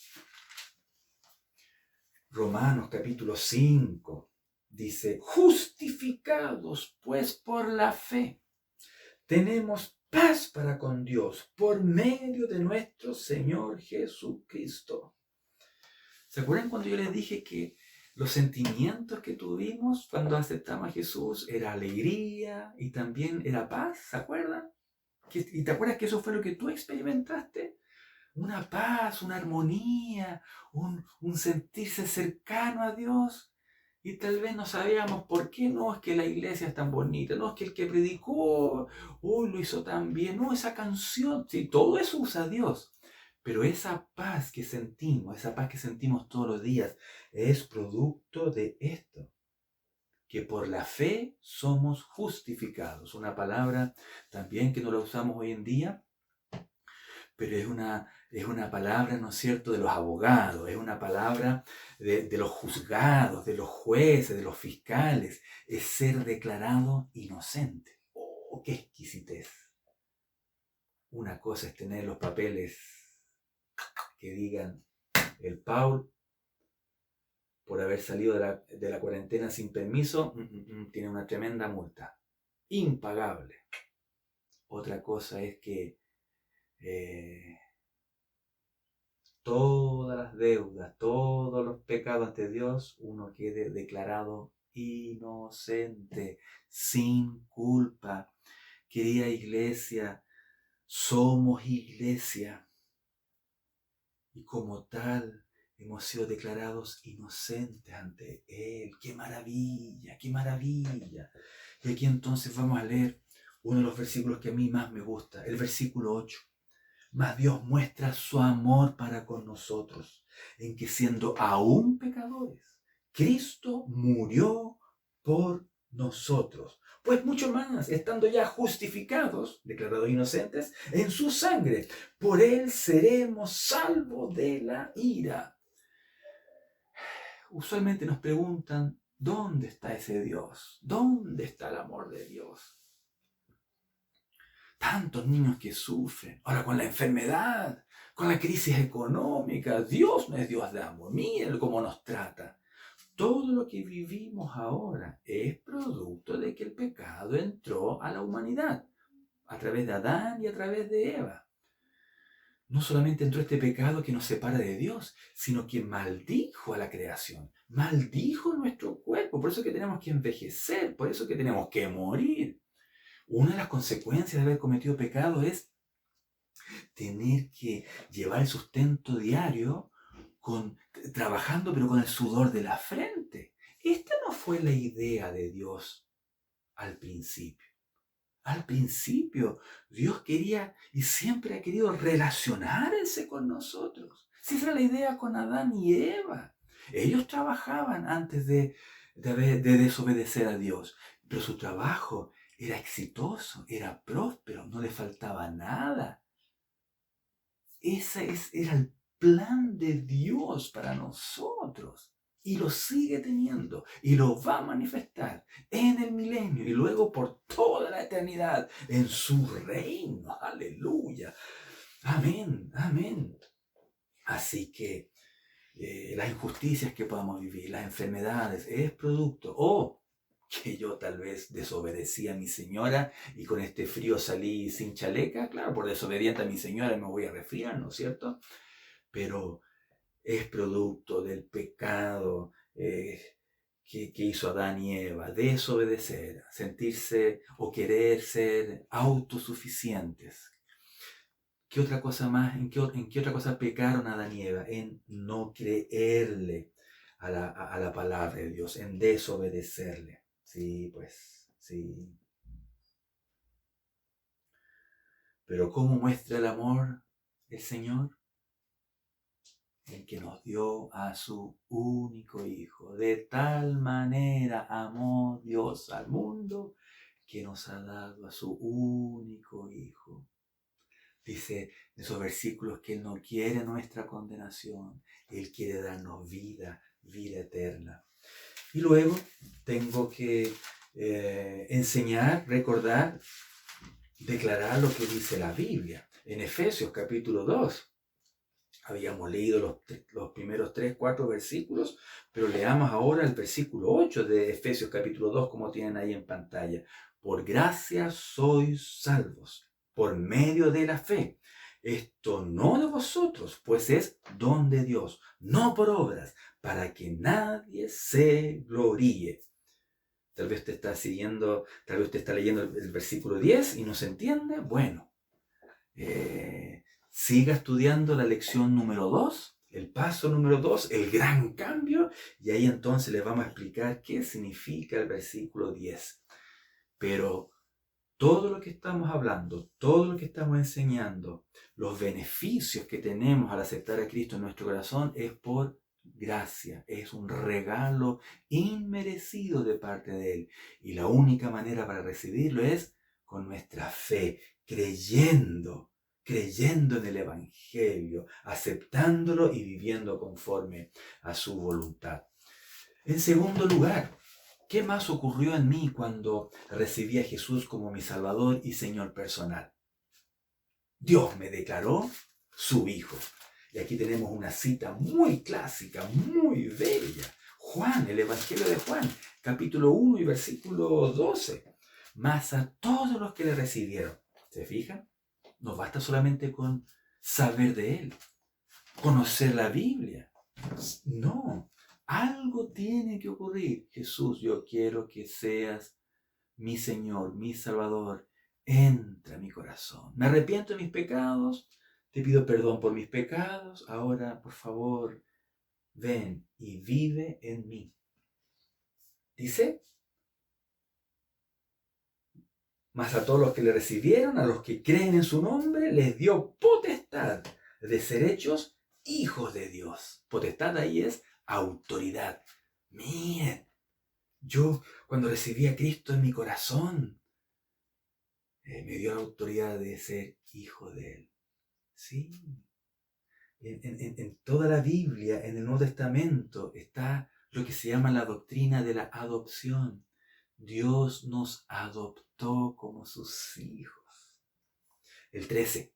Romanos capítulo 5 dice, justificados pues por la fe, tenemos paz para con Dios por medio de nuestro Señor Jesucristo. ¿Se acuerdan cuando yo les dije que los sentimientos que tuvimos cuando aceptamos a Jesús era alegría y también era paz? ¿Se acuerdan? ¿Y te acuerdas que eso fue lo que tú experimentaste? Una paz, una armonía, un sentirse cercano a Dios. Y tal vez no sabíamos por qué, no es que la iglesia es tan bonita, no es que el que predicó, lo hizo tan bien, no, esa canción, sí, todo eso usa Dios. Pero esa paz que sentimos todos los días, es producto de esto, que por la fe somos justificados. Una palabra también que no la usamos hoy en día, pero es una palabra, ¿no es cierto?, de los abogados, es una palabra de los juzgados, de los jueces, de los fiscales, es ser declarado inocente. ¡Oh, qué exquisitez! Una cosa es tener los papeles que digan, el Paul, por haber salido de la cuarentena sin permiso, tiene una tremenda multa, impagable. Otra cosa es que todas las deudas, todos los pecados ante Dios, uno quede declarado inocente, sin culpa. Querida iglesia, somos iglesia y como tal hemos sido declarados inocentes ante Él. ¡Qué maravilla, qué maravilla! Y aquí entonces vamos a leer uno de los versículos que a mí más me gusta, el versículo 8. Mas Dios muestra su amor para con nosotros, en que siendo aún pecadores, Cristo murió por nosotros. Pues mucho más, estando ya justificados, declarados inocentes, en su sangre, por Él seremos salvos de la ira. Usualmente nos preguntan, ¿dónde está ese Dios? ¿Dónde está el amor de Dios? Tantos niños que sufren, ahora con la enfermedad, con la crisis económica, Dios no es Dios de amor, miren cómo nos trata. Todo lo que vivimos ahora es producto de que el pecado entró a la humanidad, a través de Adán y a través de Eva. No solamente entró este pecado que nos separa de Dios, sino que maldijo a la creación, maldijo nuestro cuerpo, por eso que tenemos que envejecer, por eso que tenemos que morir. Una de las consecuencias de haber cometido pecado es tener que llevar el sustento diario trabajando pero con el sudor de la frente. Esta no fue la idea de Dios al principio. Al principio Dios quería y siempre ha querido relacionarse con nosotros. Si esa era la idea con Adán y Eva. Ellos trabajaban antes de de desobedecer a Dios. Pero su trabajo era exitoso, era próspero, no le faltaba nada. Era el plan de Dios para nosotros. Y lo sigue teniendo. Y lo va a manifestar en el milenio. Y luego por toda la eternidad en su reino. Aleluya. Amén. Amén. Así que las injusticias que podamos vivir, las enfermedades, es producto. O que yo tal vez desobedecí a mi señora y con este frío salí sin chaleca. Claro, por desobediente a mi señora me voy a resfriar, ¿no es cierto? Pero es producto del pecado que hizo Adán y Eva, desobedecer, sentirse o querer ser autosuficientes. ¿Qué otra cosa más? ¿En qué otra cosa pecaron Adán y Eva? En no creerle a la palabra de Dios, en desobedecerle. Sí, pues, sí. Pero ¿cómo muestra el amor el Señor? El que nos dio a su único Hijo. De tal manera amó Dios al mundo que nos ha dado a su único Hijo. Dice en esos versículos que Él no quiere nuestra condenación, Él quiere darnos vida, vida eterna. Y luego tengo que enseñar, recordar, declarar lo que dice la Biblia. En Efesios capítulo 2. Habíamos leído los primeros 3, 4 versículos, pero leamos ahora el versículo 8 de Efesios capítulo 2, como tienen ahí en pantalla. Por gracia sois salvos, por medio de la fe. Esto no de vosotros, pues es don de Dios, no por obras, para que nadie se gloríe. Tal vez usted está siguiendo, tal vez usted está leyendo el versículo 10 y no se entiende. Bueno, siga estudiando la lección número 2, el paso número 2, el gran cambio, y ahí entonces les vamos a explicar qué significa el versículo 10. Pero todo lo que estamos hablando, todo lo que estamos enseñando, los beneficios que tenemos al aceptar a Cristo en nuestro corazón es por gracia, es un regalo inmerecido de parte de Él. Y la única manera para recibirlo es con nuestra fe, creyendo en el Evangelio, aceptándolo y viviendo conforme a su voluntad. En segundo lugar, ¿qué más ocurrió en mí cuando recibí a Jesús como mi Salvador y Señor personal? Dios me declaró su Hijo. Y aquí tenemos una cita muy clásica, muy bella. Juan, el Evangelio de Juan, capítulo 1 y versículo 12. Mas a todos los que le recibieron, ¿se fijan? No basta solamente con saber de Él, conocer la Biblia. No, algo tiene que ocurrir. Jesús, yo quiero que seas mi Señor, mi Salvador. Entra a mi corazón. Me arrepiento de mis pecados. Te pido perdón por mis pecados. Ahora, por favor, ven y vive en mí. Dice, mas a todos los que le recibieron, a los que creen en su nombre, les dio potestad de ser hechos hijos de Dios. Potestad ahí es autoridad. Miren, yo cuando recibí a Cristo en mi corazón, me dio la autoridad de ser hijo de Él. Sí. En toda la Biblia, en el Nuevo Testamento, está lo que se llama la doctrina de la adopción. Dios nos adoptó como sus hijos. El 13.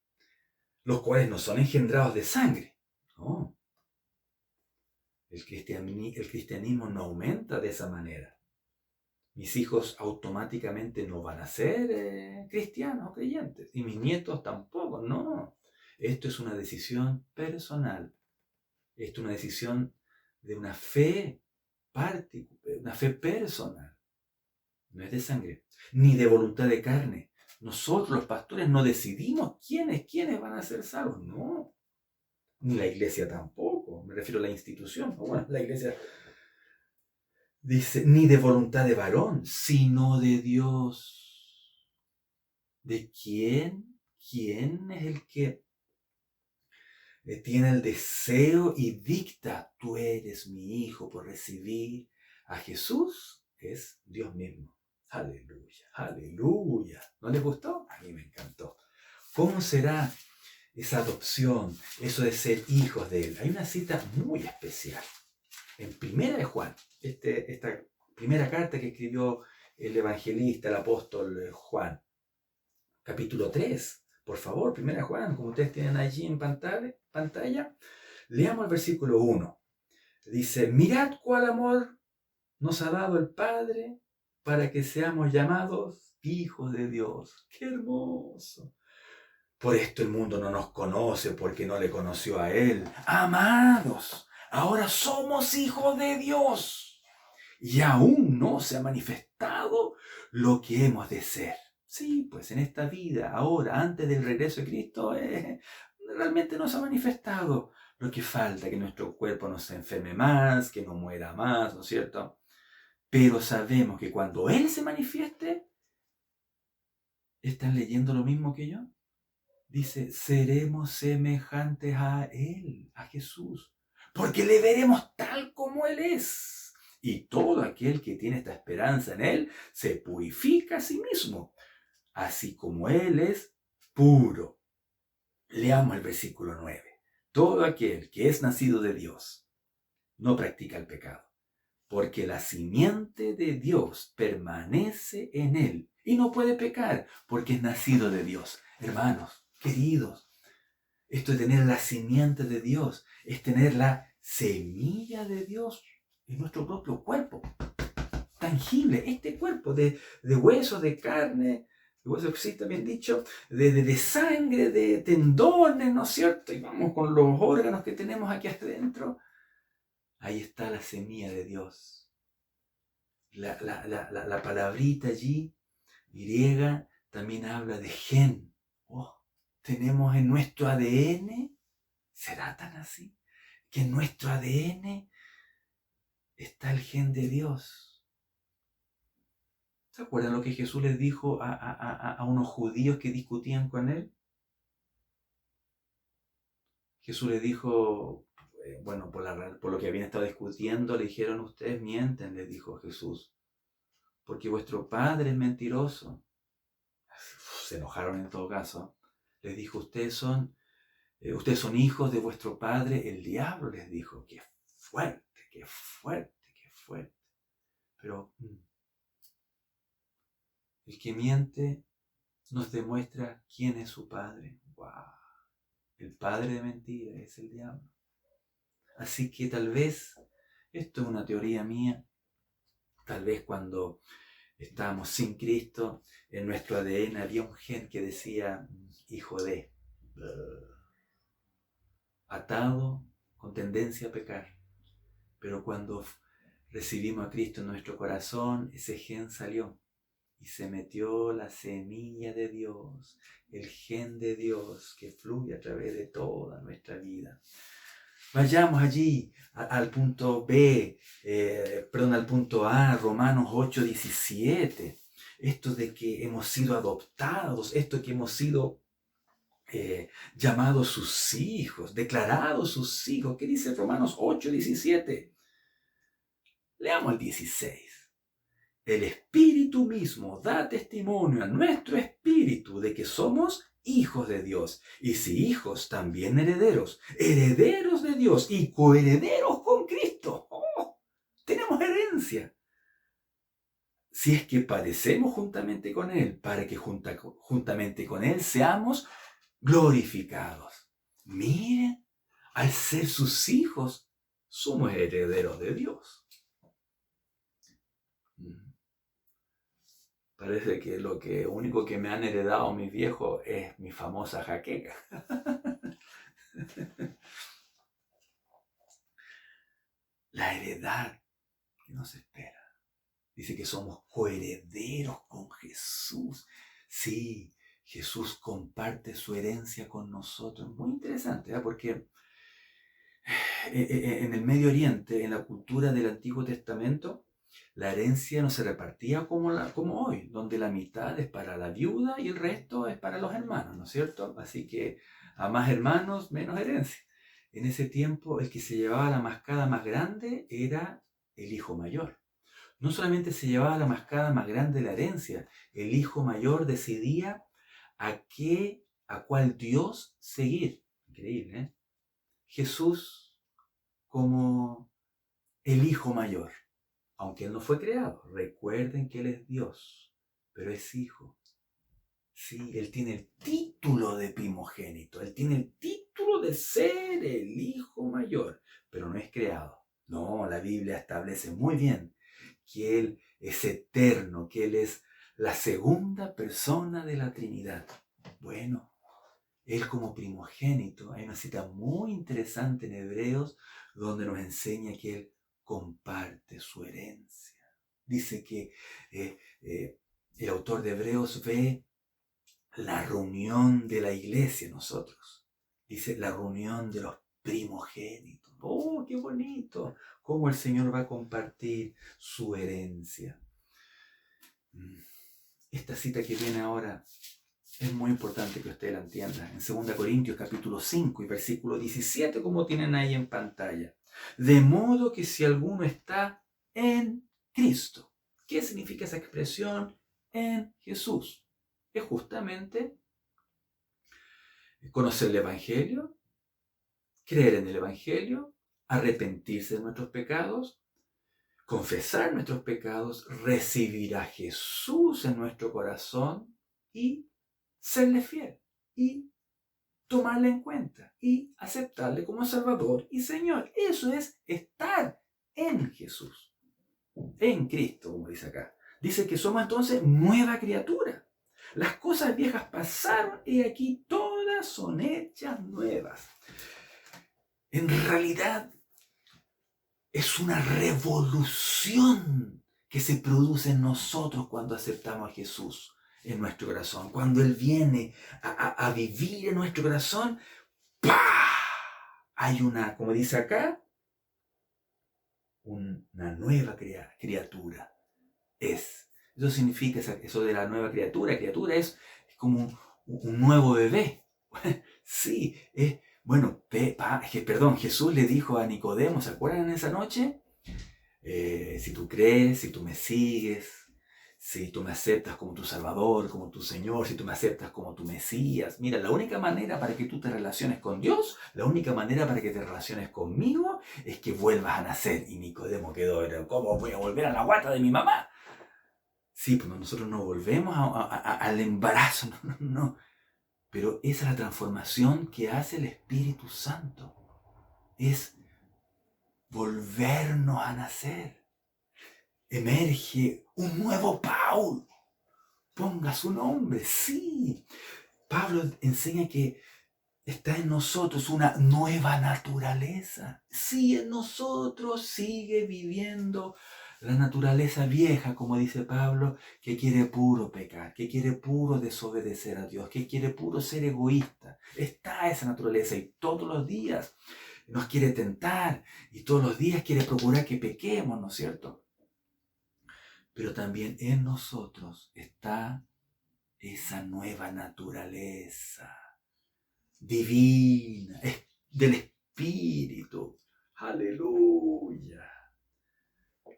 Los cuales no son engendrados de sangre. No. El cristianismo no aumenta de esa manera. Mis hijos automáticamente no van a ser cristianos o creyentes. Y mis nietos tampoco, no. Esto es una decisión personal. Esto es una decisión de una fe personal. No es de sangre, ni de voluntad de carne. Nosotros, los pastores, no decidimos quiénes van a ser salvos. No. Ni la iglesia tampoco. Me refiero a la institución. Bueno, la iglesia dice, ni de voluntad de varón, sino de Dios. ¿De quién? ¿Quién es el que tiene el deseo y dicta, tú eres mi hijo por recibir A Jesús es Dios mismo. Aleluya, aleluya. ¿No les gustó? A mí me encantó. ¿Cómo será esa adopción, eso de ser hijos de Él? Hay una cita muy especial en Primera de Juan, esta primera carta que escribió el evangelista, el apóstol Juan, capítulo 3. Por favor, Primera de Juan, como ustedes tienen allí en pantalla, leamos el versículo 1. Dice, mirad cuál amor nos ha dado el Padre para que seamos llamados hijos de Dios. ¡Qué hermoso! Por esto el mundo no nos conoce, porque no le conoció a Él. Amados, ahora somos hijos de Dios. Y aún no se ha manifestado lo que hemos de ser. Sí, pues en esta vida, ahora, antes del regreso de Cristo, realmente no se ha manifestado. Lo que falta, que nuestro cuerpo no se enferme más, que no muera más, ¿no es cierto? Pero sabemos que cuando Él se manifieste, ¿están leyendo lo mismo que yo? Dice, seremos semejantes a Él, a Jesús, porque le veremos tal como Él es. Y todo aquel que tiene esta esperanza en Él se purifica a sí mismo, así como Él es puro. Leamos el versículo 9. Todo aquel que es nacido de Dios no practica el pecado, porque la simiente de Dios permanece en él y no puede pecar porque es nacido de Dios. Hermanos, queridos, esto de tener la simiente de Dios es tener la semilla de Dios en nuestro propio cuerpo, tangible, este cuerpo de huesos, de carne, de huesos, sí, también dicho, de sangre, de tendones, ¿no es cierto? Y vamos con los órganos que tenemos aquí adentro. Ahí está la semilla de Dios. La palabrita allí, griega, también habla de gen. Oh, tenemos en nuestro ADN, ¿será tan así? Que en nuestro ADN está el gen de Dios. ¿Se acuerdan lo que Jesús les dijo a unos judíos que discutían con él? Jesús les dijo, bueno, por lo que habían estado discutiendo, le dijeron, ustedes mienten, les dijo Jesús, porque vuestro padre es mentiroso. Se enojaron en todo caso. Les dijo, ustedes son hijos de vuestro padre, el diablo, les dijo. Qué fuerte, qué fuerte, qué fuerte. Pero el que miente nos demuestra quién es su padre. ¡Wow! El padre de mentira es el diablo. Así que tal vez, esto es una teoría mía, tal vez cuando estábamos sin Cristo, en nuestro ADN había un gen que decía, hijo de, atado con tendencia a pecar. Pero cuando recibimos a Cristo en nuestro corazón, ese gen salió y se metió la semilla de Dios, el gen de Dios que fluye a través de toda nuestra vida. Vayamos allí al punto al punto A, Romanos 8:17. Esto de que hemos sido adoptados, esto que hemos sido llamados sus hijos, declarados sus hijos. ¿Qué dice Romanos 8:17? Leamos el 16. El Espíritu mismo da testimonio a nuestro espíritu de que somos hijos de Dios. Y si hijos, también herederos. Herederos de Dios y coherederos con Cristo. ¡Oh! Tenemos herencia. Si es que padecemos juntamente con Él, para que juntamente con Él seamos glorificados. Miren, al ser sus hijos, somos herederos de Dios. Parece que lo único que me han heredado mis viejos es mi famosa jaqueca. La heredad que nos espera. Dice que somos coherederos con Jesús. Sí, Jesús comparte su herencia con nosotros. Muy interesante, porque en el Medio Oriente, en la cultura del Antiguo Testamento, la herencia no se repartía como hoy, donde la mitad es para la viuda y el resto es para los hermanos, ¿no es cierto? Así que a más hermanos, menos herencia. En ese tiempo, el que se llevaba la mascada más grande era el hijo mayor. no solamente se llevaba la mascada más grande de la herencia, el hijo mayor decidía a cuál Dios seguir. Increíble, ¿eh? Jesús como el hijo mayor, aunque él no fue creado. Recuerden que él es Dios, pero es hijo. Sí, él tiene el título de primogénito, él tiene el título de ser el hijo mayor, pero no es creado. No, la Biblia establece muy bien que él es eterno, que él es la segunda persona de la Trinidad. Bueno, él como primogénito, hay una cita muy interesante en Hebreos donde nos enseña que él comparte su herencia. Dice que el autor de Hebreos ve la reunión de la iglesia nosotros. Dice la reunión de los primogénitos. ¡Oh, qué bonito! Cómo el Señor va a compartir su herencia. Esta cita que viene ahora es muy importante que usted la entienda. En 2 Corintios capítulo 5 y versículo 17, como tienen ahí en pantalla. De modo que si alguno está en Cristo. ¿Qué significa esa expresión? En Jesús. Es justamente conocer el Evangelio, creer en el Evangelio, arrepentirse de nuestros pecados, confesar nuestros pecados, recibir a Jesús en nuestro corazón y serle fiel y tomarle en cuenta y aceptarle como Salvador y Señor. Eso es estar en Jesús, en Cristo, como dice acá. Dice que somos entonces nueva criatura. Las cosas viejas pasaron y aquí todas son hechas nuevas. En realidad es una revolución que se produce en nosotros cuando aceptamos a Jesús en nuestro corazón. Cuando Él viene a vivir en nuestro corazón, ¡pah! Hay una, como dice acá, una nueva criatura. Eso significa, eso de la nueva criatura. Criatura es como un nuevo bebé. Sí, bueno, perdón, Jesús le dijo a Nicodemo, ¿se acuerdan en esa noche? Si tú crees, si tú me sigues, si tú me aceptas como tu Salvador, como tu Señor, si tú me aceptas como tu Mesías. Mira, la única manera para que tú te relaciones con Dios, la única manera para que te relaciones conmigo, es que vuelvas a nacer. Y Nicodemo quedó, ¿cómo voy a volver a la guata de mi mamá? Sí, pues nosotros no volvemos al embarazo, no. Pero esa es la transformación que hace el Espíritu Santo. Es volvernos a nacer. Emerge un nuevo Paul. Ponga su nombre, sí. Pablo enseña que está en nosotros una nueva naturaleza. Sí, en nosotros sigue viviendo la naturaleza vieja, como dice Pablo, que quiere puro pecar, que quiere puro desobedecer a Dios, que quiere puro ser egoísta. Está esa naturaleza y todos los días nos quiere tentar y todos los días quiere procurar que pequemos, ¿no es cierto? Pero también en nosotros está esa nueva naturaleza divina, del Espíritu. Aleluya.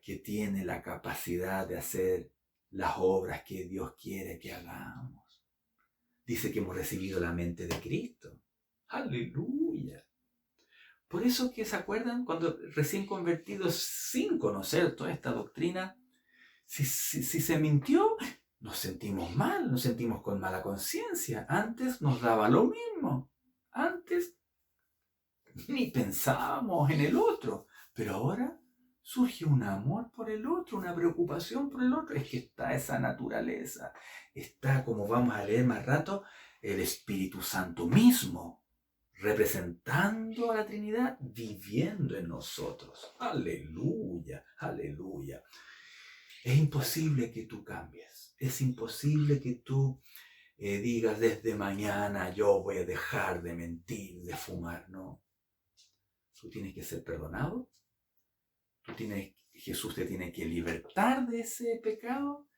Que tiene la capacidad de hacer las obras que Dios quiere que hagamos. Dice que hemos recibido la mente de Cristo. Aleluya. Por eso que se acuerdan cuando recién convertidos sin conocer toda esta doctrina, si se mintió, nos sentimos mal, nos sentimos con mala conciencia. Antes nos daba lo mismo. Antes ni pensábamos en el otro. Pero ahora surge un amor por el otro, una preocupación por el otro. Es que está esa naturaleza. Está, como vamos a leer más rato, el Espíritu Santo mismo, representando a la Trinidad, viviendo en nosotros. Aleluya, aleluya. Es imposible que tú cambies. Es imposible que tú digas desde mañana yo voy a dejar de mentir, de fumar. No. Tú tienes que ser perdonado. Jesús te tiene que libertar de ese pecado.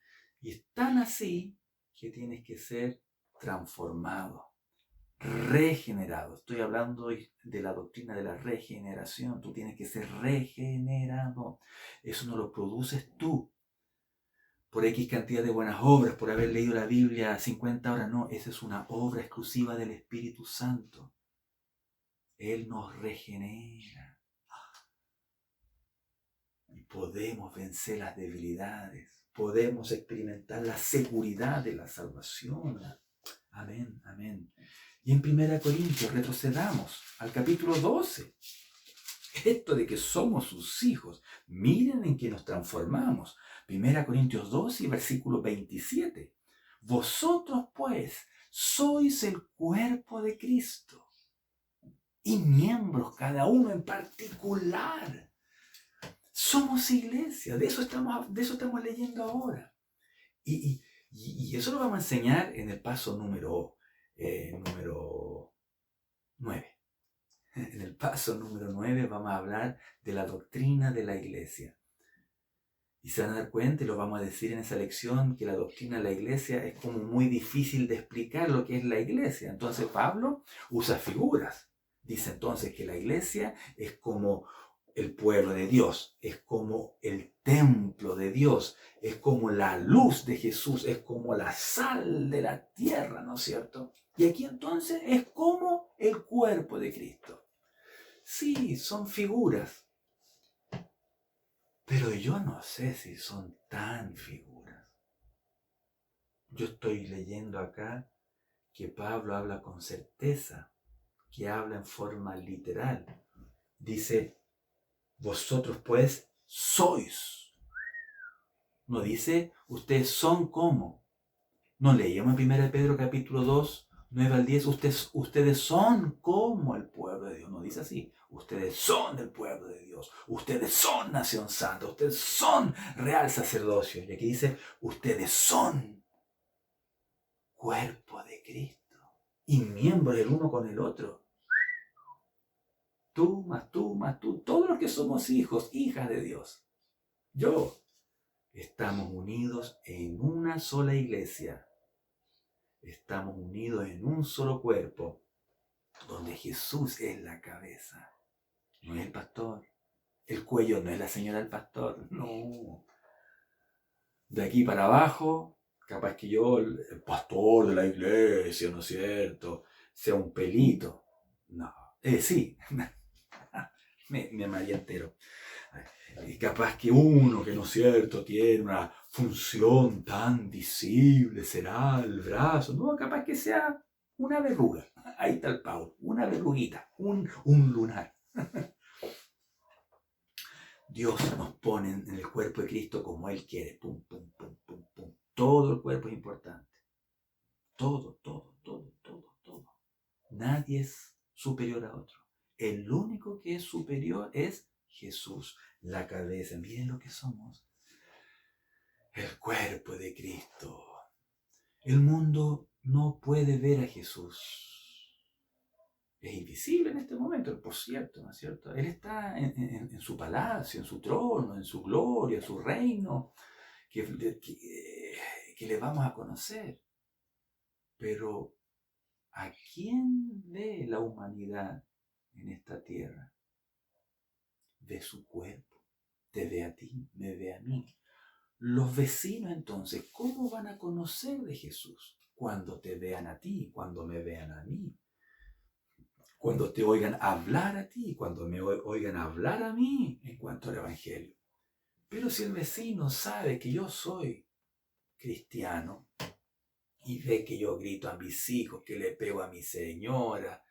Y es tan así que tienes que ser transformado, regenerado. Estoy hablando de la doctrina de la regeneración. Tú tienes que ser regenerado. Eso no lo produces tú. por X cantidad de buenas obras, por haber leído la Biblia 50 horas. No, esa es una obra exclusiva del Espíritu Santo. Él nos regenera. Y podemos vencer las debilidades. Podemos experimentar la seguridad de la salvación. Amén, amén. Y en 1 Corintios retrocedamos al capítulo 12. Esto de que somos sus hijos, miren en que nos transformamos. 1 Corintios 12 y versículo 27. Vosotros pues sois el cuerpo de Cristo y miembros cada uno en particular. Somos iglesia, de eso estamos leyendo ahora. Y eso lo vamos a enseñar en el paso número 9. En el paso número 9 vamos a hablar de la doctrina de la iglesia. Y se van a dar cuenta, y lo vamos a decir en esa lección, que la doctrina de la iglesia es como muy difícil de explicar lo que es la iglesia. Entonces Pablo usa figuras. Dice entonces que la iglesia es como el pueblo de Dios, es como el templo de Dios, es como la luz de Jesús, es como la sal de la tierra, ¿no es cierto? Y aquí entonces es como el cuerpo de Cristo. Sí, son figuras, pero yo no sé si son tan figuras. Yo estoy leyendo acá que Pablo habla con certeza, que habla en forma literal. Dice, vosotros pues sois. No dice, ustedes son como. No leíamos en 1 Pedro capítulo 2, 9 al 10, ustedes son como el pueblo de Dios. No dice así, ustedes son el pueblo de Dios. Ustedes son nación santa. Ustedes son real sacerdocio. Y aquí dice, ustedes son cuerpo de Cristo y miembros el uno con el otro. Tú, más tú, más tú, todos los que somos hijos, hijas de Dios. Yo. Estamos unidos en una sola iglesia. Estamos unidos en un solo cuerpo, donde Jesús es la cabeza. No es el pastor. El cuello no es la señora del pastor. No. De aquí para abajo, capaz que yo, el pastor de la iglesia, ¿no es cierto?, sea un pelito. No. Sí. me maría entero. Y capaz que uno que, ¿no es cierto?, tiene una función tan visible, será el brazo. No, capaz que sea una verruga. Ahí está el pavo, una verruguita, un lunar. Dios nos pone en el cuerpo de Cristo como Él quiere. Pum, pum, pum, pum, pum. Todo el cuerpo es importante. Todo. Nadie es superior a otro. El único que es superior es Jesús, la cabeza. Miren lo que somos. El cuerpo de Cristo. El mundo no puede ver a Jesús. Es invisible en este momento, por cierto, ¿no es cierto? Él está en su palacio, en su trono, en su gloria, en su reino, que le vamos a conocer. Pero ¿a quién ve la humanidad en esta tierra? Ve su cuerpo, te ve a ti, me ve a mí. Los vecinos entonces, ¿cómo van a conocer de Jesús? Cuando te vean a ti, cuando me vean a mí. Cuando te oigan hablar a ti, cuando me oigan hablar a mí en cuanto al Evangelio. Pero si el vecino sabe que yo soy cristiano y ve que yo grito a mis hijos, que le pego a mi señora,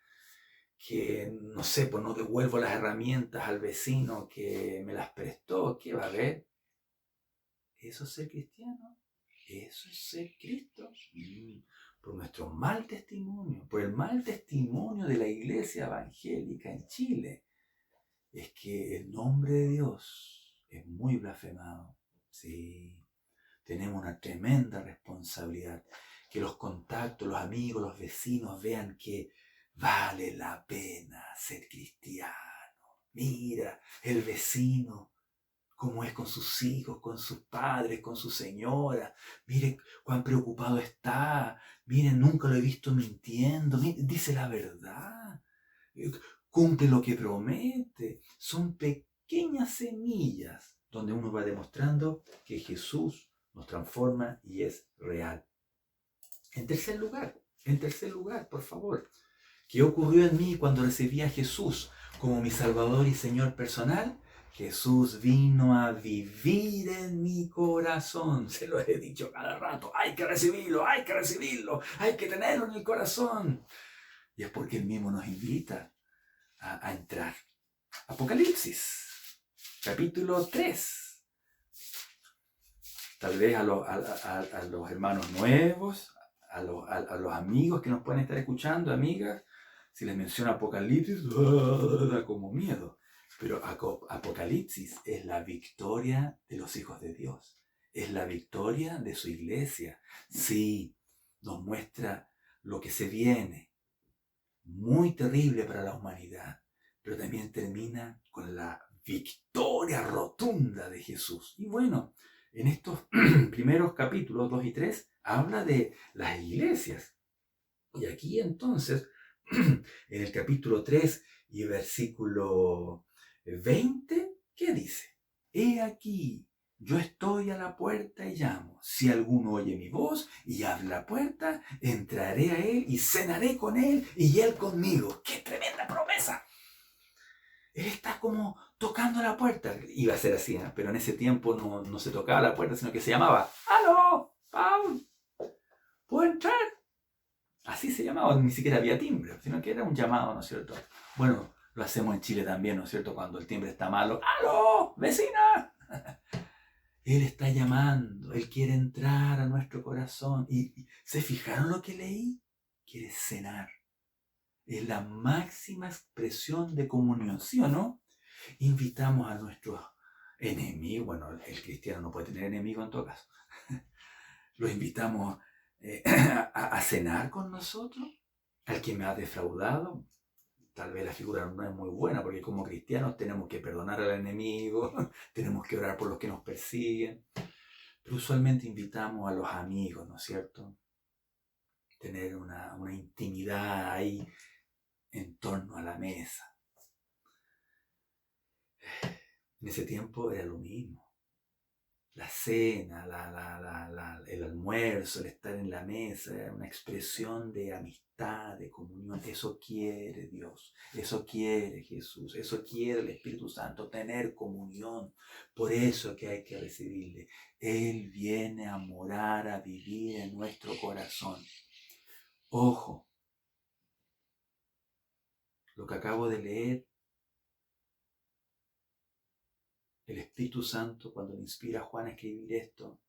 que no sé, pues no devuelvo las herramientas al vecino que me las prestó, ¿qué va a ver? ¿Eso es ser cristiano? ¿Eso es ser Cristo? Por nuestro mal testimonio, por el mal testimonio de la iglesia evangélica en Chile, es que el nombre de Dios es muy blasfemado. Sí, tenemos una tremenda responsabilidad. Que los contactos, los amigos, los vecinos vean que vale la pena ser cristiano. Mira, el vecino, cómo es con sus hijos, con sus padres, con su señora. Miren cuán preocupado está. Miren, nunca lo he visto mintiendo. Miren, dice la verdad. Cumple lo que promete. Son pequeñas semillas donde uno va demostrando que Jesús nos transforma y es real. En tercer lugar, por favor, ¿qué ocurrió en mí cuando recibí a Jesús como mi Salvador y Señor personal? Jesús vino a vivir en mi corazón. Se lo he dicho cada rato. Hay que recibirlo, hay que recibirlo, hay que tenerlo en el corazón. Y es porque Él mismo nos invita a entrar. Apocalipsis, capítulo 3. Tal vez a los hermanos nuevos, a los amigos que nos pueden estar escuchando, amigas, si les menciono Apocalipsis, da como miedo. Pero Apocalipsis es la victoria de los hijos de Dios. Es la victoria de su iglesia. Sí, nos muestra lo que se viene. Muy terrible para la humanidad. Pero también termina con la victoria rotunda de Jesús. Y bueno, en estos primeros capítulos 2 y 3 habla de las iglesias. Y aquí entonces, en el capítulo 3 y versículo 20, ¿qué dice? He aquí, yo estoy a la puerta y llamo. Si alguno oye mi voz y abre la puerta, entraré a él y cenaré con él y él conmigo. ¡Qué tremenda promesa! Él está como tocando la puerta. Iba a ser así, ¿eh? Pero en ese tiempo no se tocaba la puerta, sino que se llamaba: ¡Aló, Paul! ¿Puedo entrar? Así se llamaba, ni siquiera había timbre, sino que era un llamado, ¿no es cierto? Bueno, lo hacemos en Chile también, ¿no es cierto? Cuando el timbre está malo. ¡Aló, vecina! Él está llamando, Él quiere entrar a nuestro corazón. ¿Y se fijaron lo que leí? Quiere cenar. Es la máxima expresión de comunión, ¿sí o no? Invitamos a nuestros enemigos, bueno, el cristiano no puede tener enemigos en todo caso. Los invitamos a cenar con nosotros, al que me ha defraudado. Tal vez la figura no es muy buena, porque como cristianos tenemos que perdonar al enemigo, tenemos que orar por los que nos persiguen, pero usualmente invitamos a los amigos, ¿no es cierto? Tener una intimidad ahí en torno a la mesa. En ese tiempo era lo mismo. La cena, el almuerzo, el estar en la mesa, era una expresión de amistad, de comunión. Eso quiere Dios, eso quiere Jesús, eso quiere el Espíritu Santo, tener comunión. Por eso que hay que recibirle. Él viene a morar, a vivir en nuestro corazón. Ojo, lo que acabo de leer, el Espíritu Santo, cuando le inspira a Juan a escribir esto,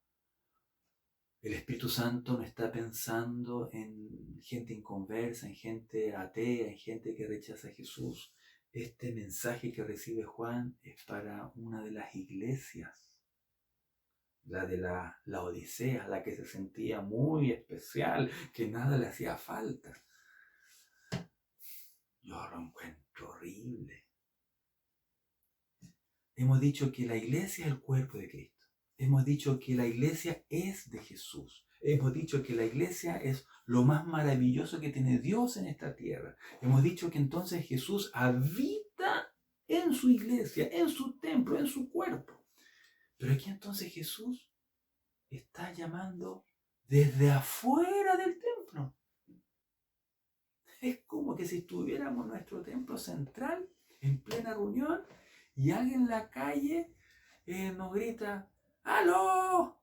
el Espíritu Santo no está pensando en gente inconversa, en gente atea, en gente que rechaza a Jesús. Este mensaje que recibe Juan es para una de las iglesias, la de la Odisea, la que se sentía muy especial, que nada le hacía falta. Yo lo encuentro horrible. Hemos dicho que la iglesia es el cuerpo de Cristo. Hemos dicho que la iglesia es de Jesús. Hemos dicho que la iglesia es lo más maravilloso que tiene Dios en esta tierra. Hemos dicho que entonces Jesús habita en su iglesia, en su templo, en su cuerpo. Pero aquí entonces Jesús está llamando desde afuera del templo. Es como que si estuviéramos en nuestro templo central, en plena reunión, y alguien en la calle nos grita: ¡Aló!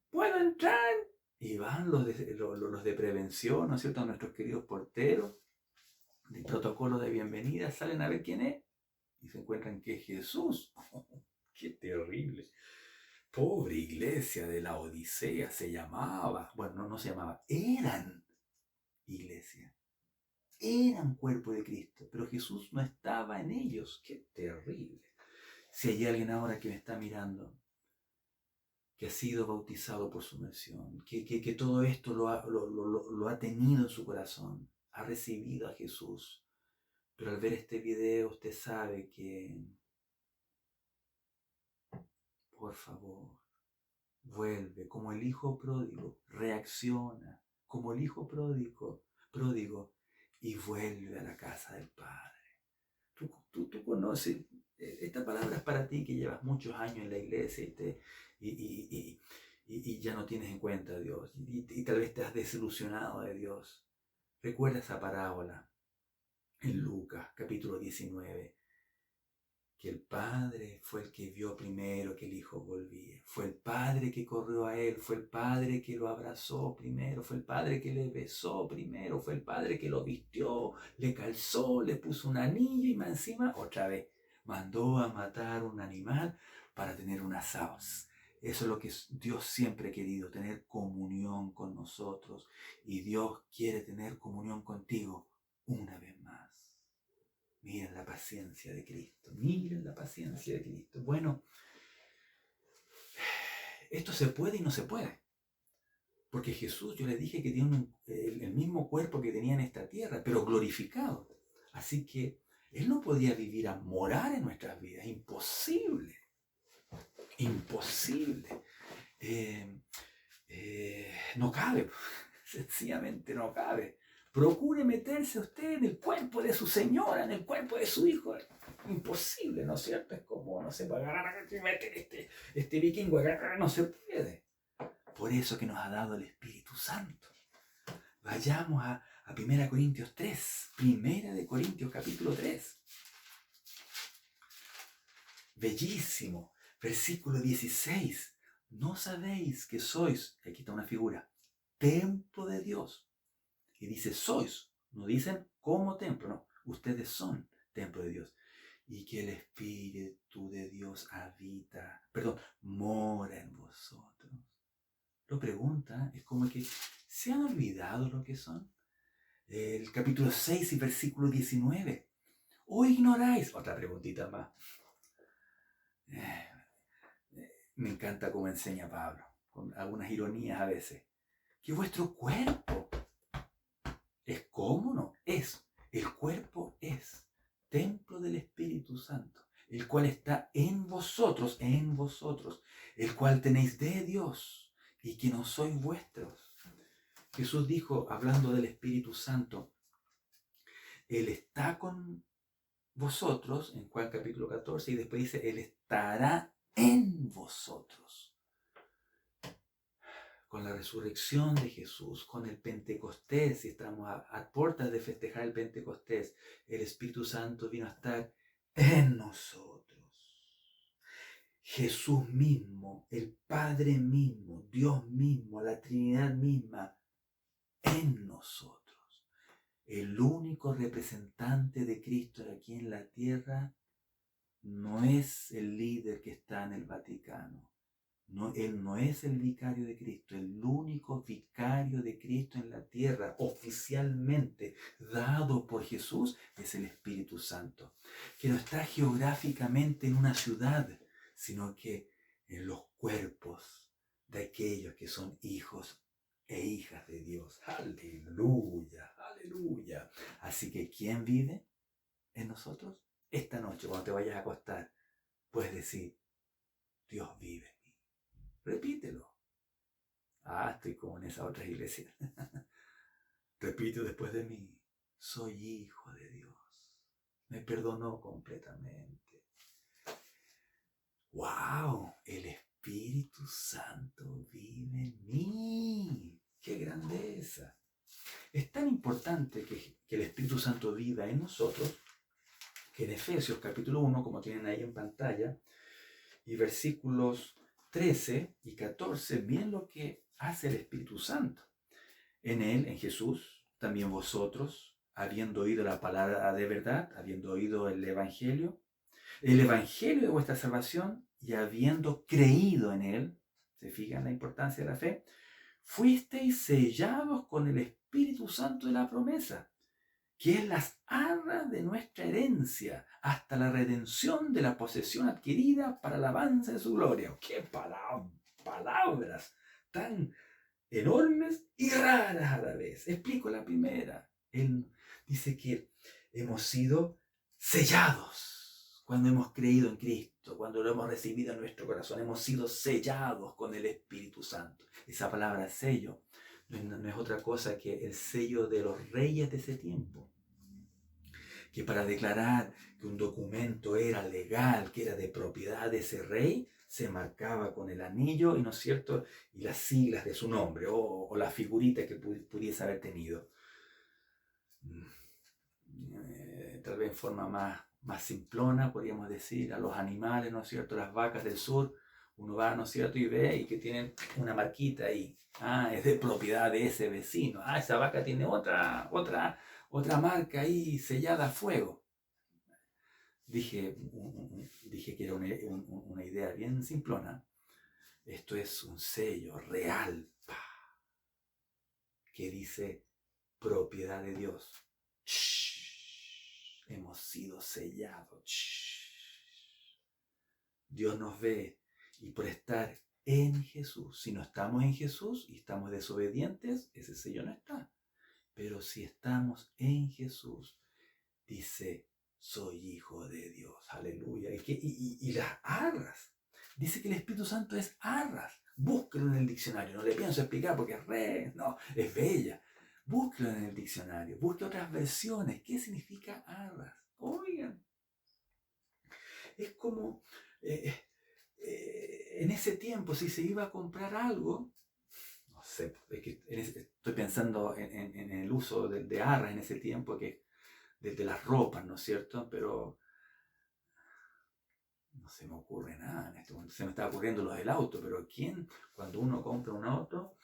¿Puedo entrar? Y van los de prevención, ¿no es cierto? Nuestros queridos porteros del protocolo de bienvenida, salen a ver quién es y se encuentran que es Jesús. ¡Qué terrible! Pobre iglesia de la Odisea se llamaba. Bueno, no se llamaba, eran iglesia. Eran cuerpo de Cristo, pero Jesús no estaba en ellos. ¡Qué terrible! Si hay alguien ahora que me está mirando, que ha sido bautizado por su inmersión, que todo esto lo ha tenido en su corazón, ha recibido a Jesús, pero al ver este video usted sabe que, por favor, vuelve como el hijo pródigo, reacciona como el hijo pródigo y vuelve a la casa del Padre. Tú conoces esta palabra es para ti que llevas muchos años en la iglesia y ya no tienes en cuenta a Dios y tal vez te has desilusionado de Dios. Recuerda esa parábola en Lucas capítulo 19, que el padre fue el que vio primero que el hijo volvía. Fue el padre que corrió a él, fue el padre que lo abrazó primero, fue el padre que le besó primero, fue el padre que lo vistió, le calzó, le puso un anillo y más encima, otra vez, mandó a matar un animal para tener un asado. Eso es lo que Dios siempre ha querido, tener comunión con nosotros. Y Dios quiere tener comunión contigo una vez más. Miren la paciencia de Cristo. Miren la paciencia de Cristo. Bueno, esto se puede y no se puede. Porque Jesús, yo le dije que tiene el mismo cuerpo que tenía en esta tierra, pero glorificado. Así que Él no podía vivir a morar en nuestras vidas. Imposible. Imposible. No cabe. Sencillamente no cabe. Procure meterse usted en el cuerpo de su señora, en el cuerpo de su hijo. Imposible, ¿no es cierto? Es como, no sé, agarrar este vikingo, agarrar, no se puede. Por eso que nos ha dado el Espíritu Santo. Vayamos a 1 Corintios 3. 1 de Corintios capítulo 3. Bellísimo. Versículo 16. ¿No sabéis que sois, aquí está una figura, templo de Dios? Y dice sois, no dicen como templo, no. Ustedes son templo de Dios. Y que el Espíritu de Dios mora en vosotros. Lo pregunta, es como que se han olvidado lo que son. El capítulo 6 y versículo 19. ¿O ignoráis? Otra preguntita más. Me encanta cómo enseña Pablo, con algunas ironías a veces. Que vuestro cuerpo es cómo no, es. El cuerpo es templo del Espíritu Santo, el cual está en vosotros, el cual tenéis de Dios y que no sois vuestros. Jesús dijo, hablando del Espíritu Santo, Él está con vosotros, en Juan capítulo 14, y después dice, Él estará en vosotros. Con la resurrección de Jesús, con el Pentecostés, si estamos a puertas de festejar el Pentecostés, el Espíritu Santo vino a estar en nosotros. Jesús mismo, el Padre mismo, Dios mismo, la Trinidad misma, en nosotros. El único representante de Cristo aquí en la tierra no es el líder que está en el Vaticano. No, él no es el vicario de Cristo, el único vicario de Cristo en la tierra, oficialmente dado por Jesús, es el Espíritu Santo, que no está geográficamente en una ciudad, sino que en los cuerpos de aquellos que son hijos e hijas de Dios. Aleluya, aleluya. Así que, ¿quién vive en nosotros? Esta noche, cuando te vayas a acostar, puedes decir, Dios vive. Repítelo. Estoy como en esa otra iglesia. Repito después de mí. Soy hijo de Dios. Me perdonó completamente. ¡Wow! El Espíritu Santo vive en mí. ¡Qué grandeza! Es tan importante que el Espíritu Santo viva en nosotros que en Efesios capítulo 1, como tienen ahí en pantalla, y versículos 13 y 14, miren lo que hace el Espíritu Santo. En Él, en Jesús, también vosotros, habiendo oído la palabra de verdad, habiendo oído el Evangelio de vuestra salvación, y habiendo creído en Él, ¿se fijan la importancia de la fe? Fuisteis sellados con el Espíritu Santo de la promesa, que es las arras de nuestra herencia, hasta la redención de la posesión adquirida para la alabanza de su gloria. ¡Qué palabras tan enormes y raras a la vez! Explico la primera. Él dice que hemos sido sellados cuando hemos creído en Cristo, cuando lo hemos recibido en nuestro corazón. Hemos sido sellados con el Espíritu Santo. Esa palabra sello no es otra cosa que el sello de los reyes de ese tiempo, que para declarar que un documento era legal, que era de propiedad de ese rey, se marcaba con el anillo, y no es cierto, y las siglas de su nombre, o la figurita que pudiese haber tenido. Tal vez en forma más simplona, podríamos decir, a los animales, ¿no es cierto? Las vacas del sur, uno va, ¿no es cierto?, y ve y que tienen una marquita ahí. Es de propiedad de ese vecino. Esa vaca tiene otra marca ahí sellada a fuego. Dije que era una idea bien simplona. Esto es un sello real, que dice propiedad de Dios. Hemos sido sellados. Dios nos ve, y por estar en Jesús, si no estamos en Jesús y estamos desobedientes, ese sello no está. Pero si estamos en Jesús, dice, soy hijo de Dios. Aleluya. Y las arras. Dice que el Espíritu Santo es arras. Búsquelo en el diccionario. No le pienso explicar porque es bella. Búsquelo en el diccionario. Busque otras versiones. ¿Qué significa arras? Oigan. Es como en ese tiempo, si se iba a comprar algo, no sé, es que estoy pensando en el uso de arras en ese tiempo, que de las ropas, ¿no es cierto? Pero no se me ocurre nada en este momento. Se me está ocurriendo lo del auto, pero ¿quién, cuando uno compra un auto,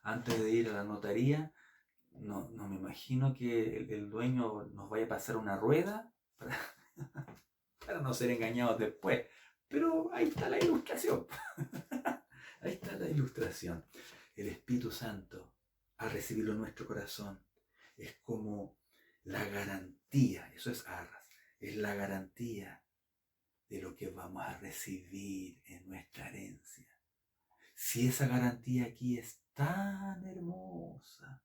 antes de ir a la notaría, no me imagino que el dueño nos vaya a pasar una rueda para no ser engañados después? Pero ahí está la ilustración. Ahí está la ilustración. El Espíritu Santo, al recibirlo en nuestro corazón, es como la garantía, eso es arras, es la garantía de lo que vamos a recibir en nuestra herencia. Si esa garantía aquí es tan hermosa,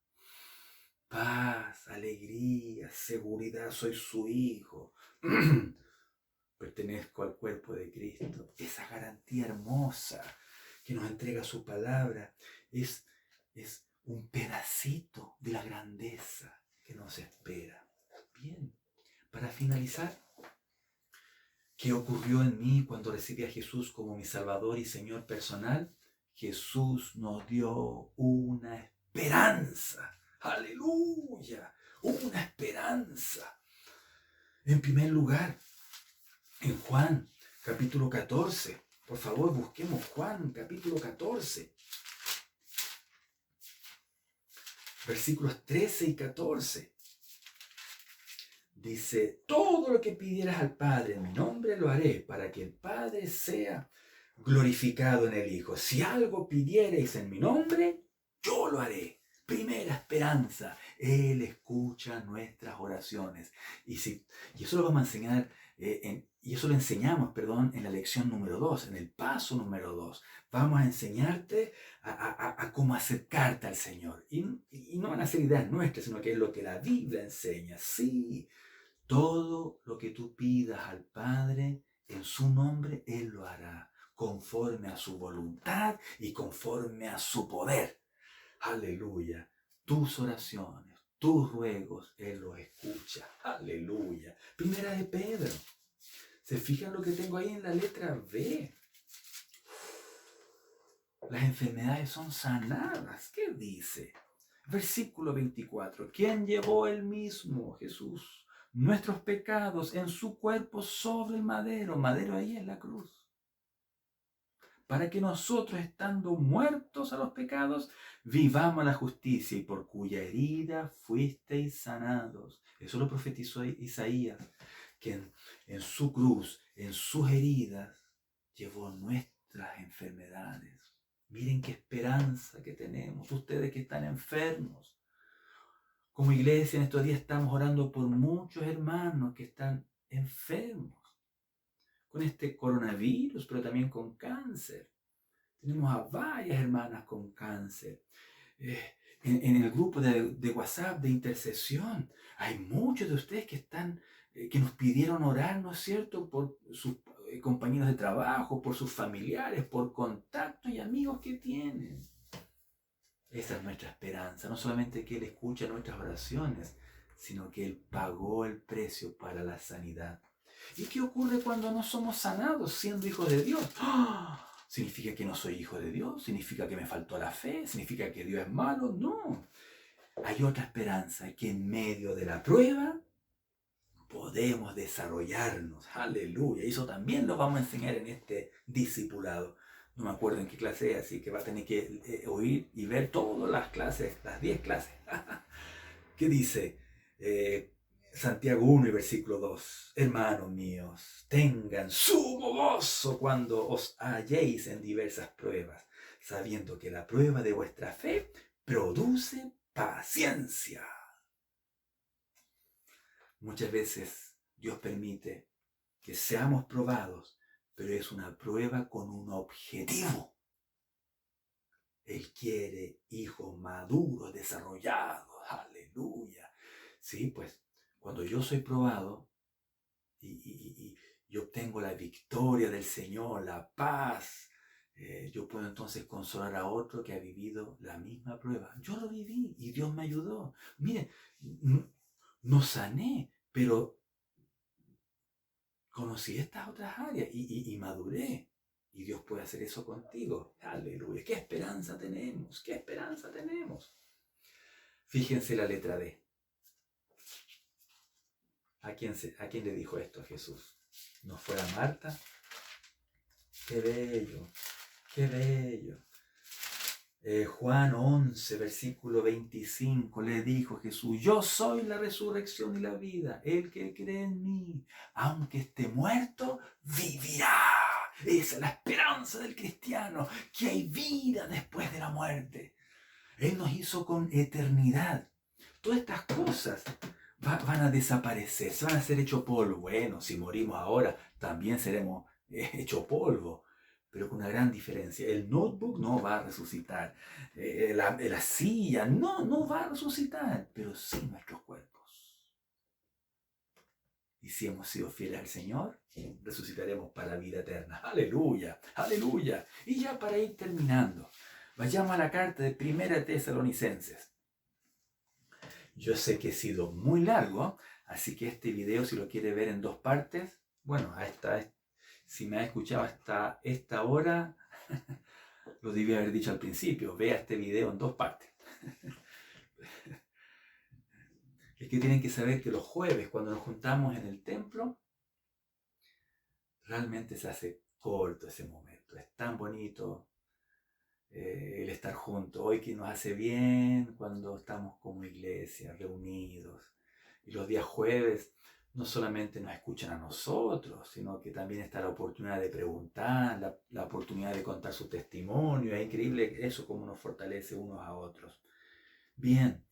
paz, alegría, seguridad, soy su hijo, pertenezco al cuerpo de Cristo, esa garantía hermosa que nos entrega su palabra es un pedacito de la grandeza que nos espera. Bien, para finalizar, ¿qué ocurrió en mí cuando recibí a Jesús como mi Salvador y Señor personal? Jesús nos dio una esperanza. ¡Aleluya! Una esperanza. En primer lugar, en Juan, capítulo 14. Por favor, busquemos Juan, capítulo 14. Versículos 13 y 14. Dice, todo lo que pidieras al Padre en mi nombre lo haré, para que el Padre sea glorificado en el Hijo. Si algo pidierais en mi nombre, yo lo haré. Primera esperanza, Él escucha nuestras oraciones. Y eso lo vamos a enseñar, y eso lo enseñamos, en la lección número 2, en el paso número 2. Vamos a enseñarte a cómo acercarte al Señor. Y no van a ser ideas nuestras, sino que es lo que la Biblia enseña. Sí, todo lo que tú pidas al Padre en su nombre, Él lo hará, conforme a su voluntad y conforme a su poder. Aleluya. Tus oraciones, tus ruegos, Él los escucha. Aleluya. Primera de Pedro. ¿Se fijan lo que tengo ahí en la letra B? Las enfermedades son sanadas. ¿Qué dice? Versículo 24. ¿Quién llevó Él mismo, Jesús, nuestros pecados en su cuerpo sobre el madero? Madero ahí es la cruz. Para que nosotros, estando muertos a los pecados, vivamos la justicia, y por cuya herida fuisteis sanados. Eso lo profetizó Isaías, que en su cruz, en sus heridas, llevó nuestras enfermedades. Miren qué esperanza que tenemos, ustedes que están enfermos. Como iglesia en estos días estamos orando por muchos hermanos que están enfermos con este coronavirus, pero también con cáncer. Tenemos a varias hermanas con cáncer. En el grupo de WhatsApp de intercesión hay muchos de ustedes que nos pidieron orar, ¿no es cierto?, por sus compañeros de trabajo, por sus familiares, por contactos y amigos que tienen. Esa es nuestra esperanza, no solamente que Él escucha nuestras oraciones, sino que Él pagó el precio para la sanidad. ¿Y qué ocurre cuando no somos sanados siendo hijos de Dios? ¡Ah! ¿Significa que no soy hijo de Dios? ¿Significa que me faltó la fe? ¿Significa que Dios es malo? No. Hay otra esperanza, que en medio de la prueba podemos desarrollarnos. Aleluya. Y eso también lo vamos a enseñar en este discipulado. No me acuerdo en qué clase es, así que va a tener que oír y ver todas las clases, las 10 clases. ¿Qué dice? Santiago 1 y versículo 2. Hermanos míos, tengan sumo gozo cuando os halléis en diversas pruebas, sabiendo que la prueba de vuestra fe produce paciencia. Muchas veces Dios permite que seamos probados, pero es una prueba con un objetivo. Él quiere hijos maduros, desarrollados. Aleluya. Sí, pues cuando yo soy probado y obtengo la victoria del Señor, la paz, yo puedo entonces consolar a otro que ha vivido la misma prueba. Yo lo viví y Dios me ayudó. Mire, no sané, pero conocí estas otras áreas y maduré. Y Dios puede hacer eso contigo. Aleluya. ¿Qué esperanza tenemos? ¿Qué esperanza tenemos? Fíjense la letra D. ¿A quién le dijo esto Jesús? ¿No fuera Marta? ¡Qué bello! ¡Qué bello! Juan 11, versículo 25, le dijo Jesús: yo soy la resurrección y la vida. El que cree en mí, aunque esté muerto, vivirá. Esa es la esperanza del cristiano, que hay vida después de la muerte. Él nos hizo con eternidad. Todas estas cosas van a desaparecer, se van a hacer hecho polvo. Bueno, si morimos ahora, también seremos hecho polvo, pero con una gran diferencia. El notebook no va a resucitar, la silla no va a resucitar, pero sí nuestros cuerpos. Y si hemos sido fieles al Señor, resucitaremos para la vida eterna. ¡Aleluya! ¡Aleluya! Y ya para ir terminando, vayamos a la carta de 1 Tesalonicenses. Yo sé que he sido muy largo, así que este video, si lo quiere ver en 2 partes, bueno, si me ha escuchado hasta esta hora, lo debí haber dicho al principio, vea este video en 2 partes. Es que tienen que saber que los jueves, cuando nos juntamos en el templo, realmente se hace corto ese momento. Es tan bonito el estar juntos. Hoy que nos hace bien cuando estamos como iglesia, reunidos. Y los días jueves no solamente nos escuchan a nosotros, sino que también está la oportunidad de preguntar, la oportunidad de contar su testimonio. Es increíble eso, cómo nos fortalece unos a otros. Bien.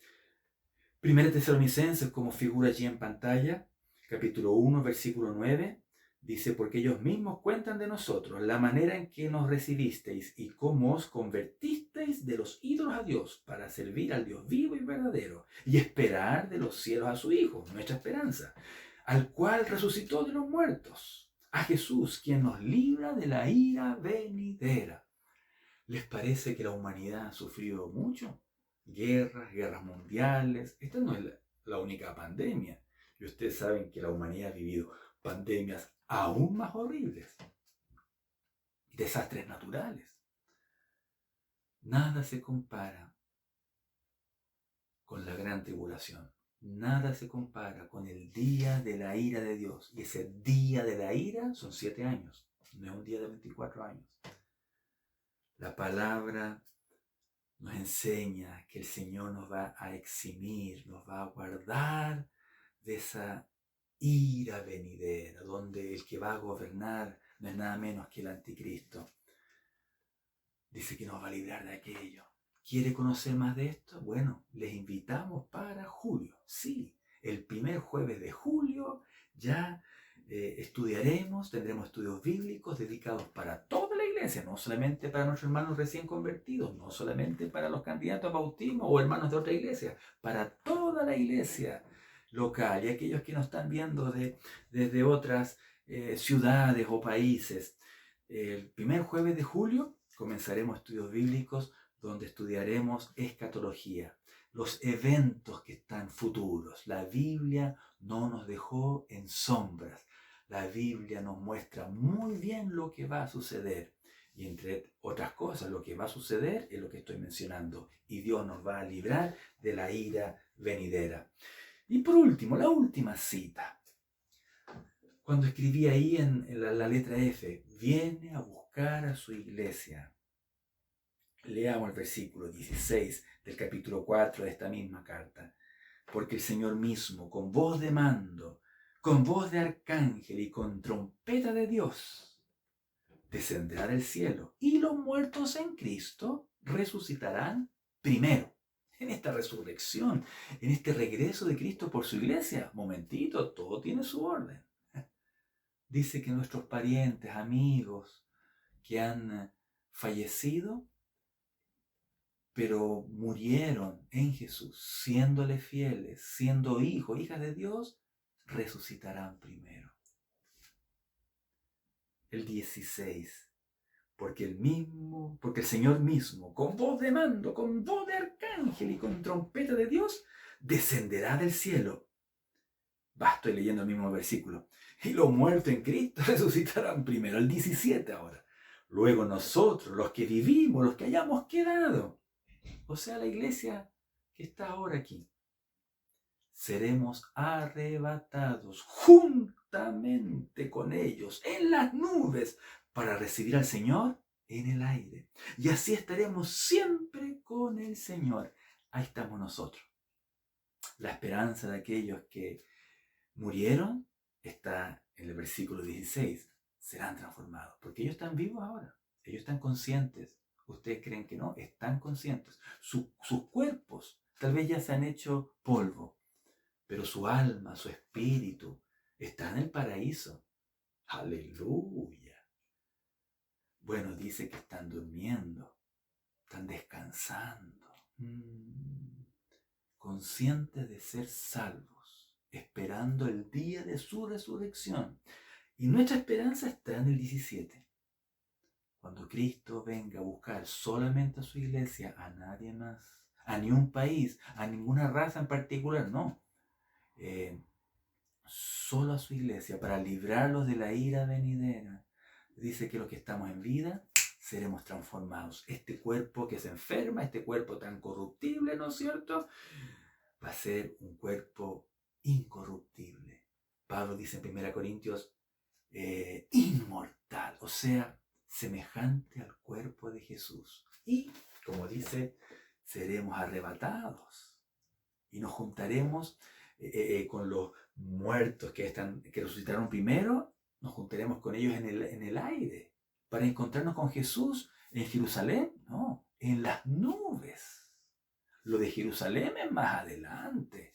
1 Tesalonicenses, como figura allí en pantalla, capítulo 1, versículo 9, dice: porque ellos mismos cuentan de nosotros la manera en que nos recibisteis y cómo os convertisteis de los ídolos a Dios para servir al Dios vivo y verdadero y esperar de los cielos a su Hijo, nuestra esperanza, al cual resucitó de los muertos, a Jesús, quien nos libra de la ira venidera. ¿Les parece que la humanidad ha sufrido mucho? Guerras mundiales. Esta no es la única pandemia. Y ustedes saben que la humanidad ha vivido pandemias aún más horribles. Desastres naturales. Nada se compara con la gran tribulación. Nada se compara con el día de la ira de Dios. Y ese día de la ira son 7 años. No es un día de 24 años. La palabra nos enseña que el Señor nos va a eximir, nos va a guardar de esa ira venidera, donde el que va a gobernar no es nada menos que el anticristo. Dice que nos va a librar de aquello. ¿Quiere conocer más de esto? Bueno, les invitamos para julio. Sí, el primer jueves de julio ya estudiaremos, tendremos estudios bíblicos dedicados para toda la iglesia, no solamente para nuestros hermanos recién convertidos, no solamente para los candidatos a bautismo o hermanos de otra iglesia, para toda la iglesia local y aquellos que nos están viendo desde otras ciudades o países. El primer jueves de julio comenzaremos estudios bíblicos donde estudiaremos escatología. los eventos que están futuros. La Biblia no nos dejó en sombras. La Biblia nos muestra muy bien lo que va a suceder. Y entre otras cosas, lo que va a suceder es lo que estoy mencionando. Y Dios nos va a librar de la ira venidera. Y por último, la última cita. Cuando escribí ahí en la letra F, viene a buscar a su iglesia. Leamos el versículo 16 del capítulo 4 de esta misma carta. Porque el Señor mismo, con voz de mando, con voz de arcángel y con trompeta de Dios, descenderá del cielo, y los muertos en Cristo resucitarán primero. En esta resurrección, en este regreso de Cristo por su iglesia, momentito, todo tiene su orden. Dice que nuestros parientes, amigos que han fallecido, pero murieron en Jesús, siéndole fieles, siendo hijos, hijas de Dios, resucitarán primero. El 16, porque el Señor mismo, con voz de mando, con voz de arcángel y con trompeta de Dios, descenderá del cielo. Estoy leyendo el mismo versículo. Y los muertos en Cristo resucitarán primero. El 17 ahora. Luego nosotros, los que vivimos, los que hayamos quedado, o sea, la iglesia que está ahora aquí, seremos arrebatados juntamente con ellos en las nubes para recibir al Señor en el aire. Y así estaremos siempre con el Señor. Ahí estamos nosotros. La esperanza de aquellos que murieron está en el versículo 16. Serán transformados, porque ellos están vivos ahora. Ellos están conscientes. Ustedes creen que no, están conscientes. Sus cuerpos tal vez ya se han hecho polvo, pero su alma, su espíritu, está en el paraíso. ¡Aleluya! Bueno, dice que están durmiendo, están descansando, conscientes de ser salvos, esperando el día de su resurrección. Y nuestra esperanza está en el 17. Cuando Cristo venga a buscar solamente a su iglesia, a nadie más, a ni un país, a ninguna raza en particular, no. Solo a su iglesia, para librarlos de la ira venidera. Dice que los que estamos en vida seremos transformados. Este cuerpo que se enferma, este cuerpo tan corruptible, ¿no es cierto?, va a ser un cuerpo incorruptible. Pablo dice en 1 Corintios, inmortal, o sea, semejante al cuerpo de Jesús. Y, como dice, seremos arrebatados y nos juntaremos con los muertos que resucitaron primero, nos juntaremos con ellos en el aire para encontrarnos con Jesús en Jerusalén, no, en las nubes. Lo de Jerusalén es más adelante.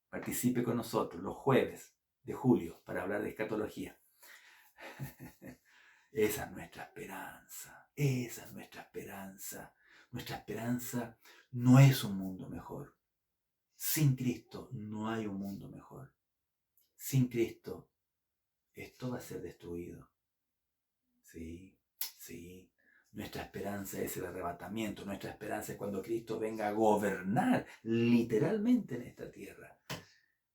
Participe con nosotros los jueves de julio para hablar de escatología. Esa es nuestra esperanza. Esa es nuestra esperanza. Nuestra esperanza no es un mundo mejor. Sin Cristo no hay un mundo mejor. Sin Cristo esto va a ser destruido. Sí, sí. Nuestra esperanza es el arrebatamiento. Nuestra esperanza es cuando Cristo venga a gobernar literalmente en esta tierra.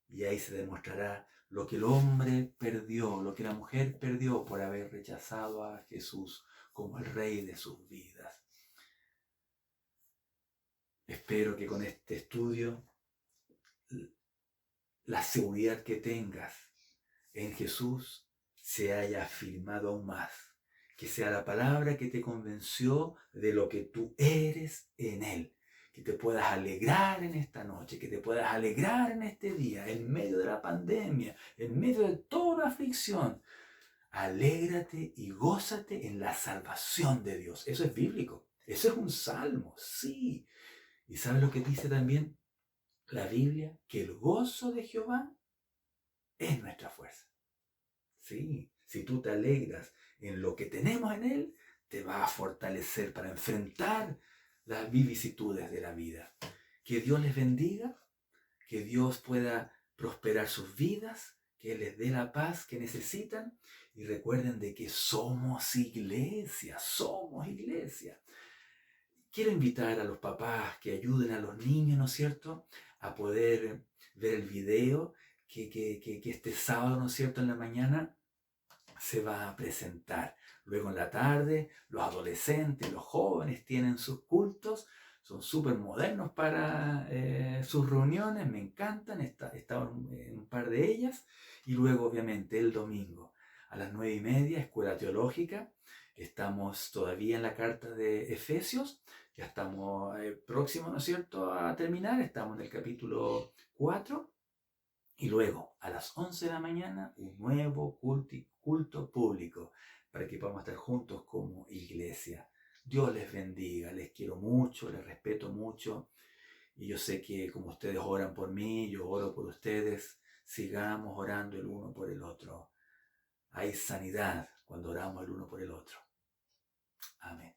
Y ahí se demostrará lo que el hombre perdió, lo que la mujer perdió por haber rechazado a Jesús como el Rey de sus vidas. Espero que con este estudio la seguridad que tengas en Jesús se haya afirmado aún más. Que sea la palabra que te convenció de lo que tú eres en Él. Que te puedas alegrar en esta noche, que te puedas alegrar en este día, en medio de la pandemia, en medio de toda aflicción. Alégrate y gózate en la salvación de Dios. Eso es bíblico. Eso es un salmo, sí. ¿Y sabes lo que dice también la Biblia? Que el gozo de Jehová es nuestra fuerza. Sí, si tú te alegras en lo que tenemos en Él, te va a fortalecer para enfrentar las vicisitudes de la vida. Que Dios les bendiga, que Dios pueda prosperar sus vidas, que les dé la paz que necesitan y recuerden de que somos iglesia, somos iglesia. quiero invitar a los papás que ayuden a los niños, ¿no es cierto?, a poder ver el video que este sábado, ¿no es cierto?, en la mañana se va a presentar. Luego en la tarde, los adolescentes, los jóvenes tienen sus cultos, son súper modernos para sus reuniones, me encantan, he estado en un par de ellas. Y luego, obviamente, el domingo a las 9:30, Escuela Teológica. Estamos todavía en la carta de Efesios, ya estamos próximos, ¿no es cierto?, a terminar, estamos en el capítulo 4. Y luego, a las 11 de la mañana, un nuevo culto público para que podamos estar juntos como iglesia. Dios les bendiga, les quiero mucho, les respeto mucho. Y yo sé que como ustedes oran por mí, yo oro por ustedes. Sigamos orando el uno por el otro. Hay sanidad cuando oramos el uno por el otro. Amén.